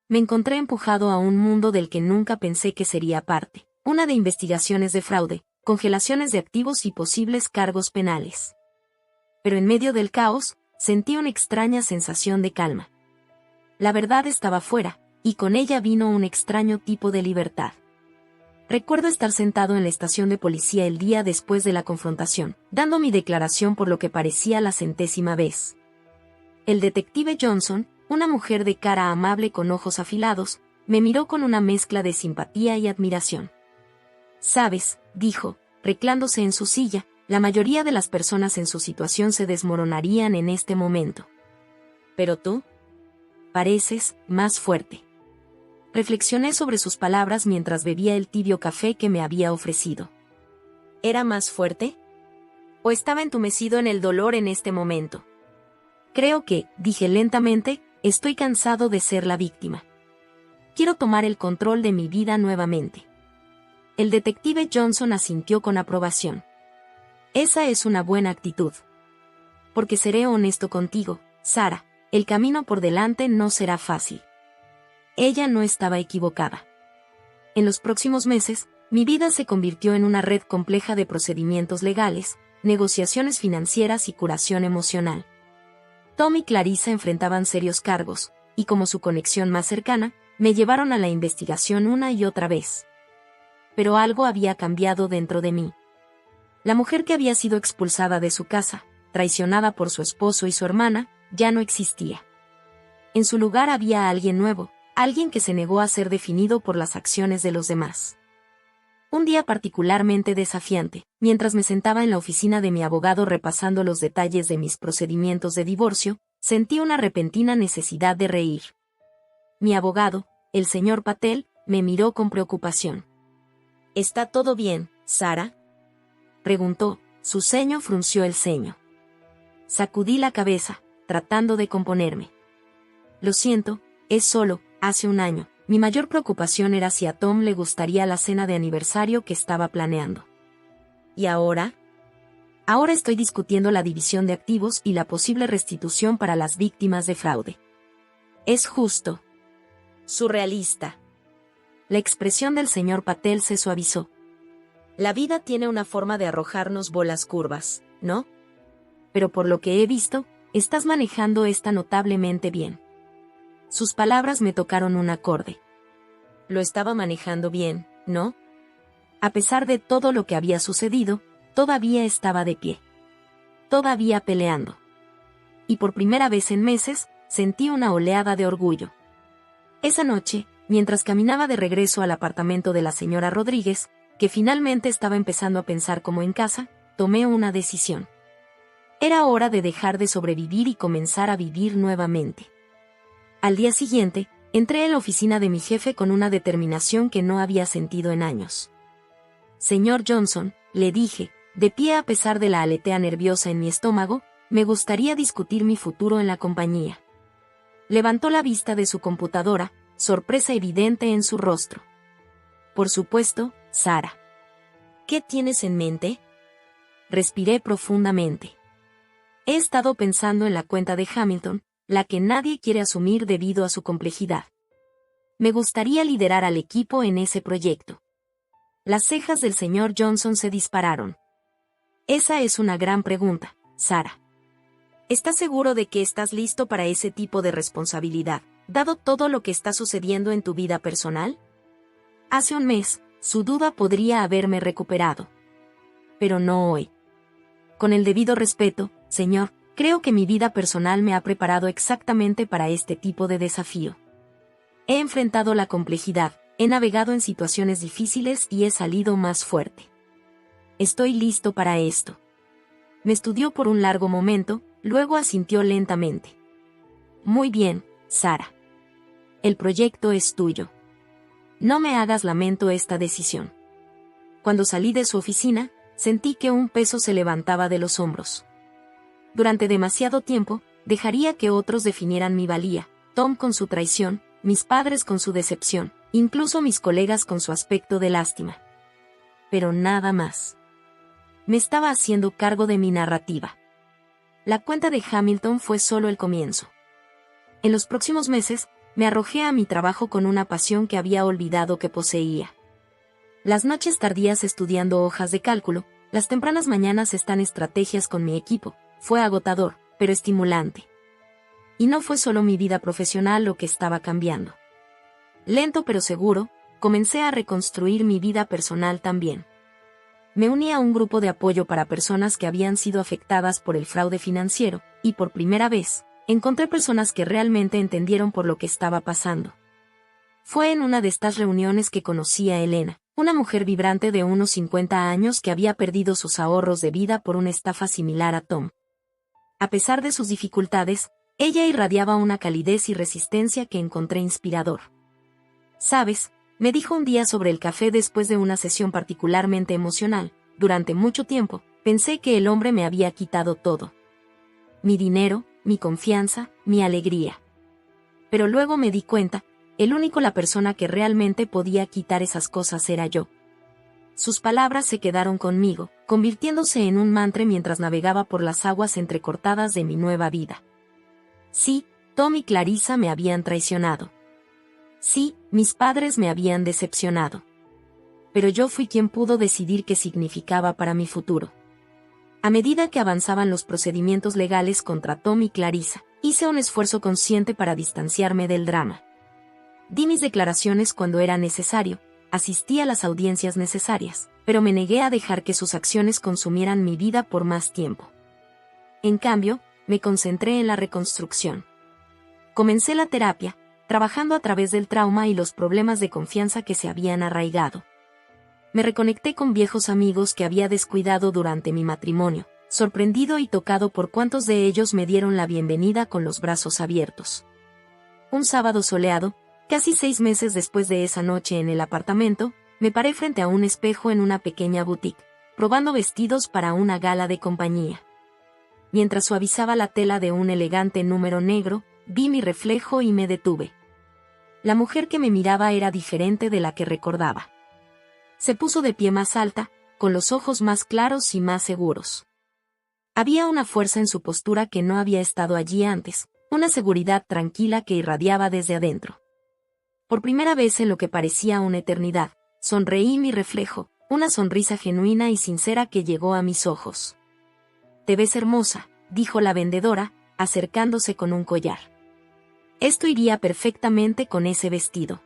Me encontré empujado a un mundo del que nunca pensé que sería parte, una de investigaciones de fraude, congelaciones de activos y posibles cargos penales. Pero en medio del caos, sentí una extraña sensación de calma. La verdad estaba fuera, y con ella vino un extraño tipo de libertad. Recuerdo estar sentado en la estación de policía el día después de la confrontación, dando mi declaración por lo que parecía la 100ª vez. El detective Johnson, una mujer de cara amable con ojos afilados, me miró con una mezcla de simpatía y admiración. «Sabes», dijo, reclándose en su silla, «la mayoría de las personas en su situación se desmoronarían en este momento. Pero tú pareces más fuerte». Reflexioné sobre sus palabras mientras bebía el tibio café que me había ofrecido. ¿Era más fuerte? ¿O estaba entumecido en el dolor en este momento? Creo que, dije lentamente, estoy cansado de ser la víctima. Quiero tomar el control de mi vida nuevamente. El detective Johnson asintió con aprobación. Esa es una buena actitud. Porque seré honesto contigo, Sara, el camino por delante no será fácil. Ella no estaba equivocada. En los próximos meses, mi vida se convirtió en una red compleja de procedimientos legales, negociaciones financieras y curación emocional. Tom y Clarissa enfrentaban serios cargos, y como su conexión más cercana, me llevaron a la investigación una y otra vez. Pero algo había cambiado dentro de mí. La mujer que había sido expulsada de su casa, traicionada por su esposo y su hermana, ya no existía. En su lugar había alguien nuevo, alguien que se negó a ser definido por las acciones de los demás. Un día particularmente desafiante, mientras me sentaba en la oficina de mi abogado repasando los detalles de mis procedimientos de divorcio, sentí una repentina necesidad de reír. Mi abogado, el señor Patel, me miró con preocupación. ¿Está todo bien, Sara?, preguntó. Su ceño frunció el ceño. Sacudí la cabeza, tratando de componerme. Lo siento, es solo, hace un año. Mi mayor preocupación era si a Tom le gustaría la cena de aniversario que estaba planeando. ¿Y ahora? Ahora estoy discutiendo la división de activos y la posible restitución para las víctimas de fraude. ¿Es justo? Surrealista. La expresión del señor Patel se suavizó. La vida tiene una forma de arrojarnos bolas curvas, ¿no? Pero por lo que he visto, estás manejando esta notablemente bien. Sus palabras me tocaron un acorde. Lo estaba manejando bien, ¿no? A pesar de todo lo que había sucedido, todavía estaba de pie. Todavía peleando. Y por primera vez en meses, sentí una oleada de orgullo. Esa noche, mientras caminaba de regreso al apartamento de la señora Rodríguez, que finalmente estaba empezando a pensar como en casa, tomé una decisión. Era hora de dejar de sobrevivir y comenzar a vivir nuevamente. Al día siguiente, entré en la oficina de mi jefe con una determinación que no había sentido en años. Señor Johnson, le dije, de pie a pesar de la aletea nerviosa en mi estómago, me gustaría discutir mi futuro en la compañía. Levantó la vista de su computadora, sorpresa evidente en su rostro. Por supuesto, Sara. ¿Qué tienes en mente? Respiré profundamente. He estado pensando en la cuenta de Hamilton, la que nadie quiere asumir debido a su complejidad. Me gustaría liderar al equipo en ese proyecto. Las cejas del señor Johnson se dispararon. Esa es una gran pregunta, Sara. ¿Estás seguro de que estás listo para ese tipo de responsabilidad, dado todo lo que está sucediendo en tu vida personal? Hace un mes, su duda podría haberme recuperado. Pero no hoy. Con el debido respeto, señor, creo que mi vida personal me ha preparado exactamente para este tipo de desafío. He enfrentado la complejidad, he navegado en situaciones difíciles y he salido más fuerte. Estoy listo para esto. Me estudió por un largo momento, luego asintió lentamente. Muy bien, Sara. El proyecto es tuyo. No me hagas lamento esta decisión. Cuando salí de su oficina, sentí que un peso se levantaba de los hombros. Durante demasiado tiempo, dejaría que otros definieran mi valía, Tom con su traición, mis padres con su decepción, incluso mis colegas con su aspecto de lástima. Pero nada más. Me estaba haciendo cargo de mi narrativa. La cuenta de Hamilton fue solo el comienzo. En los próximos meses, me arrojé a mi trabajo con una pasión que había olvidado que poseía. Las noches tardías estudiando hojas de cálculo, las tempranas mañanas en estrategias con mi equipo, fue agotador, pero estimulante. Y no fue solo mi vida profesional lo que estaba cambiando. Lento pero seguro, comencé a reconstruir mi vida personal también. Me uní a un grupo de apoyo para personas que habían sido afectadas por el fraude financiero, y por primera vez, encontré personas que realmente entendieron por lo que estaba pasando. Fue en una de estas reuniones que conocí a Elena, una mujer vibrante de unos 50 años que había perdido sus ahorros de vida por una estafa similar a Tom. A pesar de sus dificultades, ella irradiaba una calidez y resistencia que encontré inspirador. ¿Sabes?, me dijo un día sobre el café después de una sesión particularmente emocional. Durante mucho tiempo, pensé que el hombre me había quitado todo. Mi dinero, mi confianza, mi alegría. Pero luego me di cuenta, la persona que realmente podía quitar esas cosas era yo. Sus palabras se quedaron conmigo, convirtiéndose en un mantra mientras navegaba por las aguas entrecortadas de mi nueva vida. Sí, Tom y Clarissa me habían traicionado. Sí, mis padres me habían decepcionado. Pero yo fui quien pudo decidir qué significaba para mi futuro. A medida que avanzaban los procedimientos legales contra Tom y Clarissa, hice un esfuerzo consciente para distanciarme del drama. Di mis declaraciones cuando era necesario, asistí a las audiencias necesarias, pero me negué a dejar que sus acciones consumieran mi vida por más tiempo. En cambio, me concentré en la reconstrucción. Comencé la terapia, trabajando a través del trauma y los problemas de confianza que se habían arraigado. Me reconecté con viejos amigos que había descuidado durante mi matrimonio, sorprendido y tocado por cuántos de ellos me dieron la bienvenida con los brazos abiertos. Un sábado soleado, casi 6 meses después de esa noche en el apartamento, me paré frente a un espejo en una pequeña boutique, probando vestidos para una gala de compañía. Mientras suavizaba la tela de un elegante número negro, vi mi reflejo y me detuve. La mujer que me miraba era diferente de la que recordaba. Se puso de pie más alta, con los ojos más claros y más seguros. Había una fuerza en su postura que no había estado allí antes, una seguridad tranquila que irradiaba desde adentro. Por primera vez en lo que parecía una eternidad, sonreí mi reflejo, una sonrisa genuina y sincera que llegó a mis ojos. «Te ves hermosa», dijo la vendedora, acercándose con un collar. Esto iría perfectamente con ese vestido.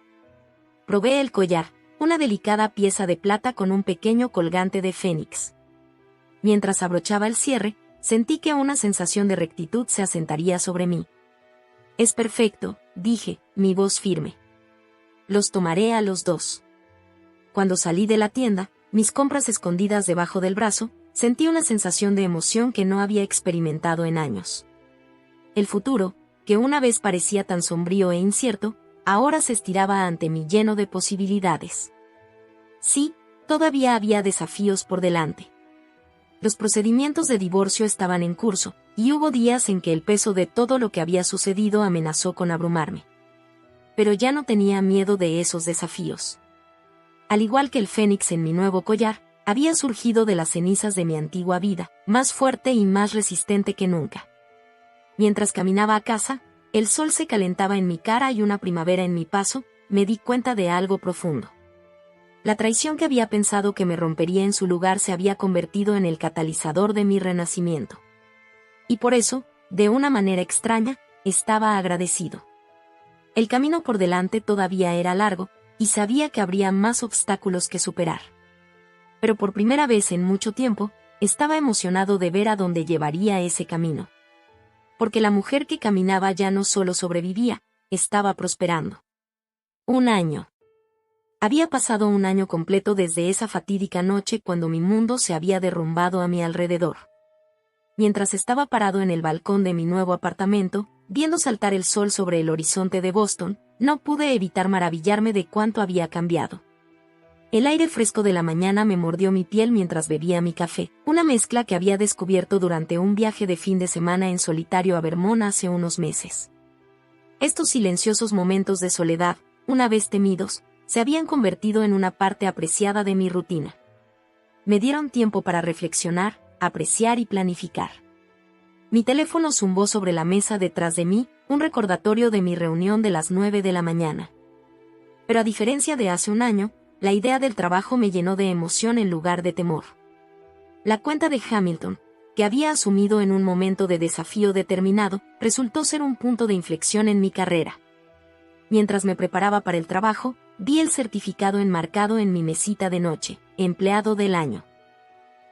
Probé el collar, una delicada pieza de plata con un pequeño colgante de fénix. Mientras abrochaba el cierre, sentí que una sensación de rectitud se asentaría sobre mí. «Es perfecto», dije, mi voz firme. «Los tomaré a los dos». Cuando salí de la tienda, mis compras escondidas debajo del brazo, sentí una sensación de emoción que no había experimentado en años. El futuro, que una vez parecía tan sombrío e incierto, ahora se estiraba ante mí lleno de posibilidades. Sí, todavía había desafíos por delante. Los procedimientos de divorcio estaban en curso, y hubo días en que el peso de todo lo que había sucedido amenazó con abrumarme. Pero ya no tenía miedo de esos desafíos. Al igual que el fénix en mi nuevo collar, había surgido de las cenizas de mi antigua vida, más fuerte y más resistente que nunca. Mientras caminaba a casa, el sol se calentaba en mi cara y una primavera en mi paso, me di cuenta de algo profundo. La traición que había pensado que me rompería en su lugar se había convertido en el catalizador de mi renacimiento. Y por eso, de una manera extraña, estaba agradecido. El camino por delante todavía era largo, y sabía que habría más obstáculos que superar. Pero por primera vez en mucho tiempo, estaba emocionado de ver a dónde llevaría ese camino. Porque la mujer que caminaba ya no solo sobrevivía, estaba prosperando. Un año. Había pasado un año completo desde esa fatídica noche cuando mi mundo se había derrumbado a mi alrededor. Mientras estaba parado en el balcón de mi nuevo apartamento, viendo saltar el sol sobre el horizonte de Boston, no pude evitar maravillarme de cuánto había cambiado. El aire fresco de la mañana me mordió mi piel mientras bebía mi café, una mezcla que había descubierto durante un viaje de fin de semana en solitario a Vermont hace unos meses. Estos silenciosos momentos de soledad, una vez temidos, se habían convertido en una parte apreciada de mi rutina. Me dieron tiempo para reflexionar, apreciar y planificar. Mi teléfono zumbó sobre la mesa detrás de mí, un recordatorio de mi reunión de las 9 de la mañana. Pero a diferencia de hace un año, la idea del trabajo me llenó de emoción en lugar de temor. La cuenta de Hamilton, que había asumido en un momento de desafío determinado, resultó ser un punto de inflexión en mi carrera. Mientras me preparaba para el trabajo, vi el certificado enmarcado en mi mesita de noche, empleado del año.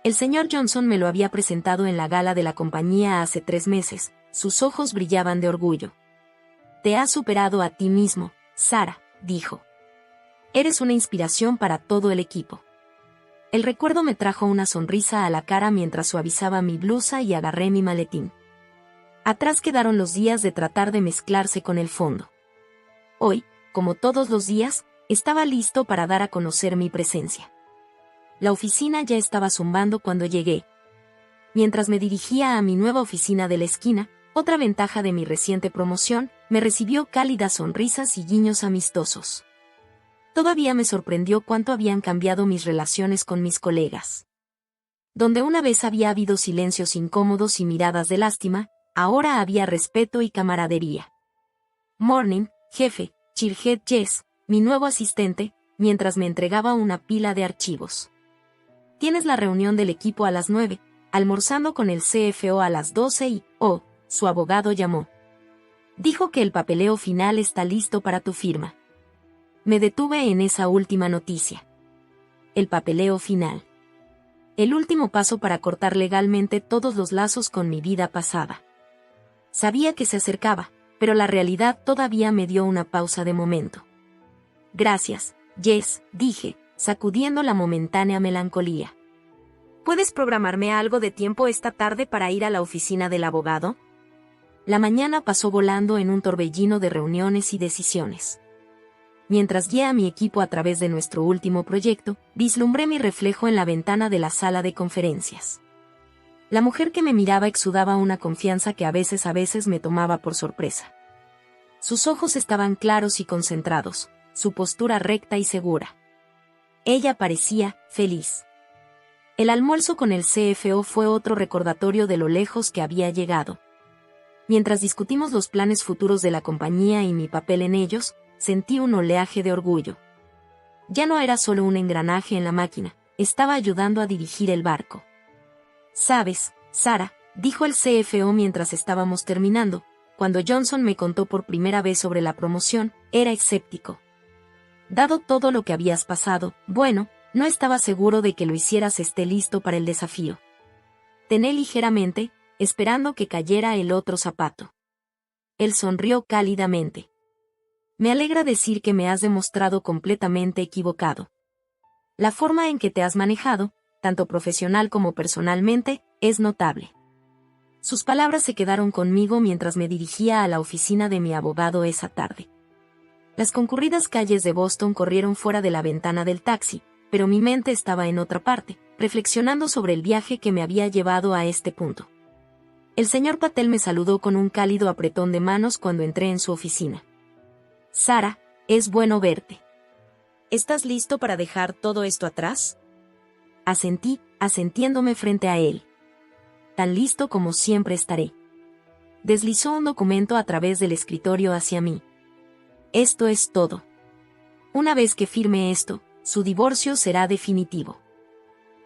El señor Johnson me lo había presentado en la gala de la compañía hace 3 meses, sus ojos brillaban de orgullo. «Te has superado a ti mismo, Sarah», dijo. «Eres una inspiración para todo el equipo». El recuerdo me trajo una sonrisa a la cara mientras suavizaba mi blusa y agarré mi maletín. Atrás quedaron los días de tratar de mezclarse con el fondo. Hoy, como todos los días, estaba listo para dar a conocer mi presencia. La oficina ya estaba zumbando cuando llegué. Mientras me dirigía a mi nueva oficina de la esquina, otra ventaja de mi reciente promoción, me recibió cálidas sonrisas y guiños amistosos. Todavía me sorprendió cuánto habían cambiado mis relaciones con mis colegas. Donde una vez había habido silencios incómodos y miradas de lástima, ahora había respeto y camaradería. «Morning, jefe», chirrió Jess, mi nuevo asistente, mientras me entregaba una pila de archivos. «Tienes la reunión del equipo a las 9, almorzando con el CFO a las 12 y, su abogado llamó. Dijo que el papeleo final está listo para tu firma». Me detuve en esa última noticia. El papeleo final. El último paso para cortar legalmente todos los lazos con mi vida pasada. Sabía que se acercaba, pero la realidad todavía me dio una pausa de momento. «Gracias, Jess», dije, sacudiendo la momentánea melancolía. «¿Puedes programarme algo de tiempo esta tarde para ir a la oficina del abogado?» La mañana pasó volando en un torbellino de reuniones y decisiones. Mientras guié a mi equipo a través de nuestro último proyecto, vislumbré mi reflejo en la ventana de la sala de conferencias. La mujer que me miraba exudaba una confianza que a veces me tomaba por sorpresa. Sus ojos estaban claros y concentrados, su postura recta y segura. Ella parecía feliz. El almuerzo con el CFO fue otro recordatorio de lo lejos que había llegado. Mientras discutimos los planes futuros de la compañía y mi papel en ellos, sentí un oleaje de orgullo. Ya no era solo un engranaje en la máquina, estaba ayudando a dirigir el barco. «Sabes, Sarah», dijo el CFO mientras estábamos terminando, cuando Johnson me contó por primera vez sobre la promoción, era escéptico. «Dado todo lo que habías pasado, bueno, no estaba seguro de que lo hicieras esté listo para el desafío». Tené ligeramente, esperando que cayera el otro zapato. Él sonrió cálidamente. «Me alegra decir que me has demostrado completamente equivocado. La forma en que te has manejado, tanto profesional como personalmente, es notable». Sus palabras se quedaron conmigo mientras me dirigía a la oficina de mi abogado esa tarde. Las concurridas calles de Boston corrieron fuera de la ventana del taxi, pero mi mente estaba en otra parte, reflexionando sobre el viaje que me había llevado a este punto. El señor Patel me saludó con un cálido apretón de manos cuando entré en su oficina. «Sarah, es bueno verte. ¿Estás listo para dejar todo esto atrás?» Asentí, asentiéndome frente a él. «Tan listo como siempre estaré». Deslizó un documento a través del escritorio hacia mí. «Esto es todo. Una vez que firme esto, su divorcio será definitivo.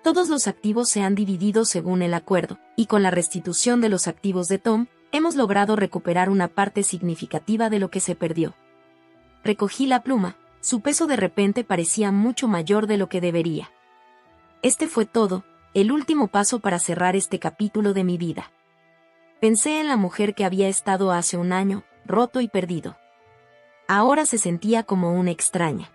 Todos los activos se han dividido según el acuerdo, y con la restitución de los activos de Tom, hemos logrado recuperar una parte significativa de lo que se perdió». Recogí la pluma, su peso de repente parecía mucho mayor de lo que debería. Este fue todo, el último paso para cerrar este capítulo de mi vida. Pensé en la mujer que había estado hace un año, roto y perdido. Ahora se sentía como una extraña.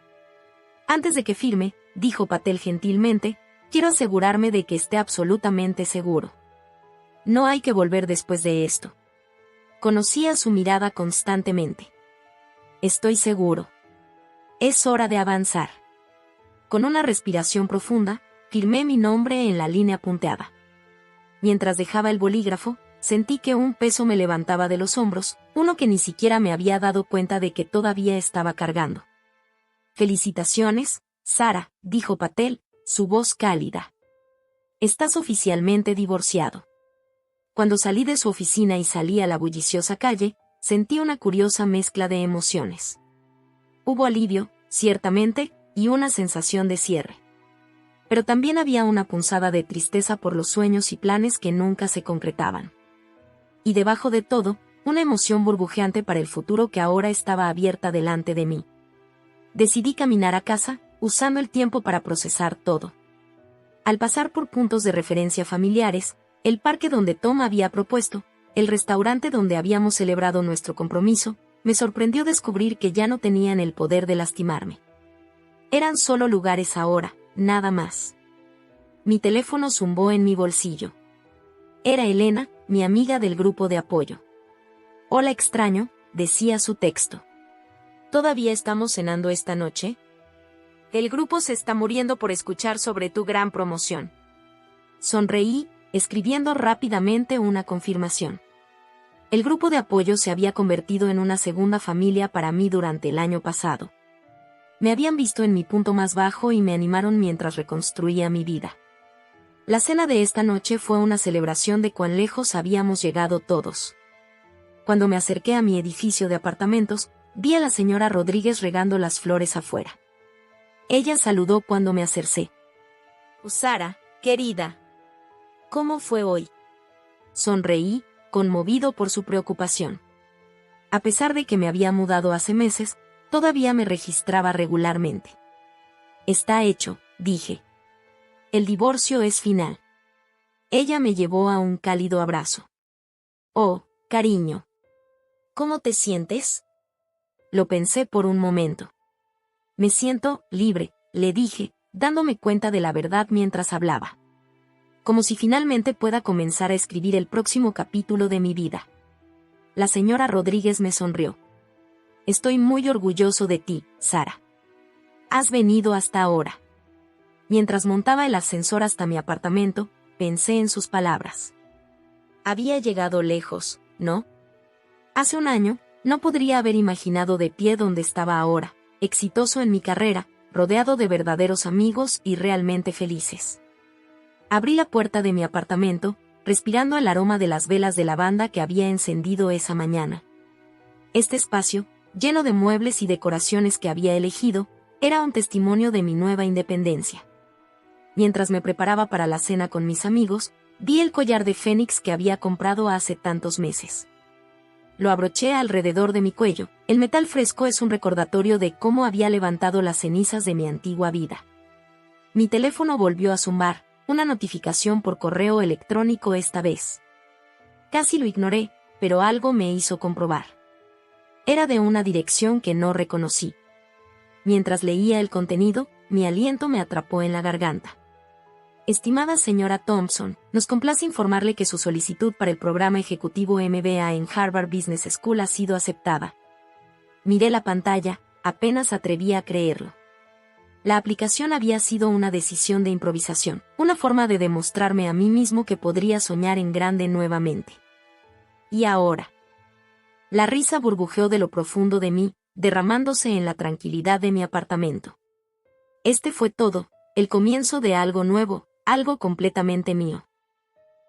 Antes de que firme, dijo Patel gentilmente, quiero asegurarme de que esté absolutamente seguro. No hay que volver después de esto. Conocía su mirada constantemente. Estoy seguro. Es hora de avanzar. Con una respiración profunda, firmé mi nombre en la línea punteada. Mientras dejaba el bolígrafo, sentí que un peso me levantaba de los hombros, uno que ni siquiera me había dado cuenta de que todavía estaba cargando. Felicitaciones, Sara, dijo Patel, su voz cálida. Estás oficialmente divorciado. Cuando salí de su oficina y salí a la bulliciosa calle, sentí una curiosa mezcla de emociones. Hubo alivio, ciertamente, y una sensación de cierre. Pero también había una punzada de tristeza por los sueños y planes que nunca se concretaban. Y debajo de todo, una emoción burbujeante para el futuro que ahora estaba abierta delante de mí. Decidí caminar a casa, usando el tiempo para procesar todo. Al pasar por puntos de referencia familiares, el parque donde Tom había propuesto, el restaurante donde habíamos celebrado nuestro compromiso, me sorprendió descubrir que ya no tenían el poder de lastimarme. Eran solo lugares ahora, nada más. Mi teléfono zumbó en mi bolsillo. Era Elena, mi amiga del grupo de apoyo. Hola extraño, decía su texto. ¿Todavía estamos cenando esta noche? El grupo se está muriendo por escuchar sobre tu gran promoción. Sonreí, escribiendo rápidamente una confirmación. El grupo de apoyo se había convertido en una segunda familia para mí durante el año pasado. Me habían visto en mi punto más bajo y me animaron mientras reconstruía mi vida. La cena de esta noche fue una celebración de cuán lejos habíamos llegado todos. Cuando me acerqué a mi edificio de apartamentos, vi a la señora Rodríguez regando las flores afuera. Ella saludó cuando me acercé. Sara, querida. ¿Cómo fue hoy? Sonreí, conmovido por su preocupación. A pesar de que me había mudado hace meses, todavía me registraba regularmente. Está hecho, dije. El divorcio es final. Ella me llevó a un cálido abrazo. Oh, cariño. ¿Cómo te sientes? Lo pensé por un momento. Me siento libre, le dije, dándome cuenta de la verdad mientras hablaba. Como si finalmente pueda comenzar a escribir el próximo capítulo de mi vida. La señora Rodríguez me sonrió. Estoy muy orgulloso de ti, Sara. Has venido hasta ahora. Mientras montaba el ascensor hasta mi apartamento, pensé en sus palabras. Había llegado lejos, ¿no? Hace un año, no podría haber imaginado de pie donde estaba ahora, exitoso en mi carrera, rodeado de verdaderos amigos y realmente felices. Abrí la puerta de mi apartamento, respirando el aroma de las velas de lavanda que había encendido esa mañana. Este espacio, lleno de muebles y decoraciones que había elegido, era un testimonio de mi nueva independencia. Mientras me preparaba para la cena con mis amigos, vi el collar de fénix que había comprado hace tantos meses. Lo abroché alrededor de mi cuello. El metal fresco es un recordatorio de cómo había levantado las cenizas de mi antigua vida. Mi teléfono volvió a zumbar, una notificación por correo electrónico esta vez. Casi lo ignoré, pero algo me hizo comprobar. Era de una dirección que no reconocí. Mientras leía el contenido, mi aliento me atrapó en la garganta. Estimada señora Thompson, nos complace informarle que su solicitud para el programa ejecutivo MBA en Harvard Business School ha sido aceptada. Miré la pantalla, apenas atreví a creerlo. La aplicación había sido una decisión de improvisación, una forma de demostrarme a mí mismo que podría soñar en grande nuevamente. Y ahora. La risa burbujeó de lo profundo de mí, derramándose en la tranquilidad de mi apartamento. Este fue todo, el comienzo de algo nuevo, algo completamente mío.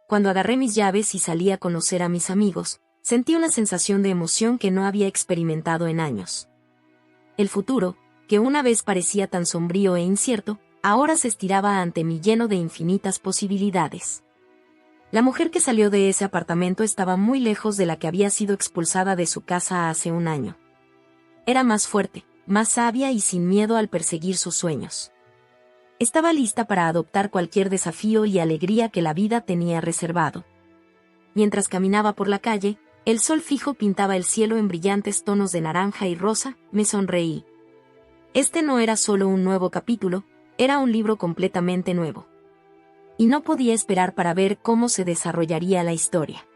Cuando agarré mis llaves y salí a conocer a mis amigos, sentí una sensación de emoción que no había experimentado en años. El futuro, que una vez parecía tan sombrío e incierto, ahora se estiraba ante mí lleno de infinitas posibilidades. La mujer que salió de ese apartamento estaba muy lejos de la que había sido expulsada de su casa hace un año. Era más fuerte, más sabia y sin miedo al perseguir sus sueños. Estaba lista para adoptar cualquier desafío y alegría que la vida tenía reservado. Mientras caminaba por la calle, El sol fijo pintaba el cielo en brillantes tonos de naranja y rosa, me sonreí. Este no era solo un nuevo capítulo, era un libro completamente nuevo. Y no podía esperar para ver cómo se desarrollaría la historia.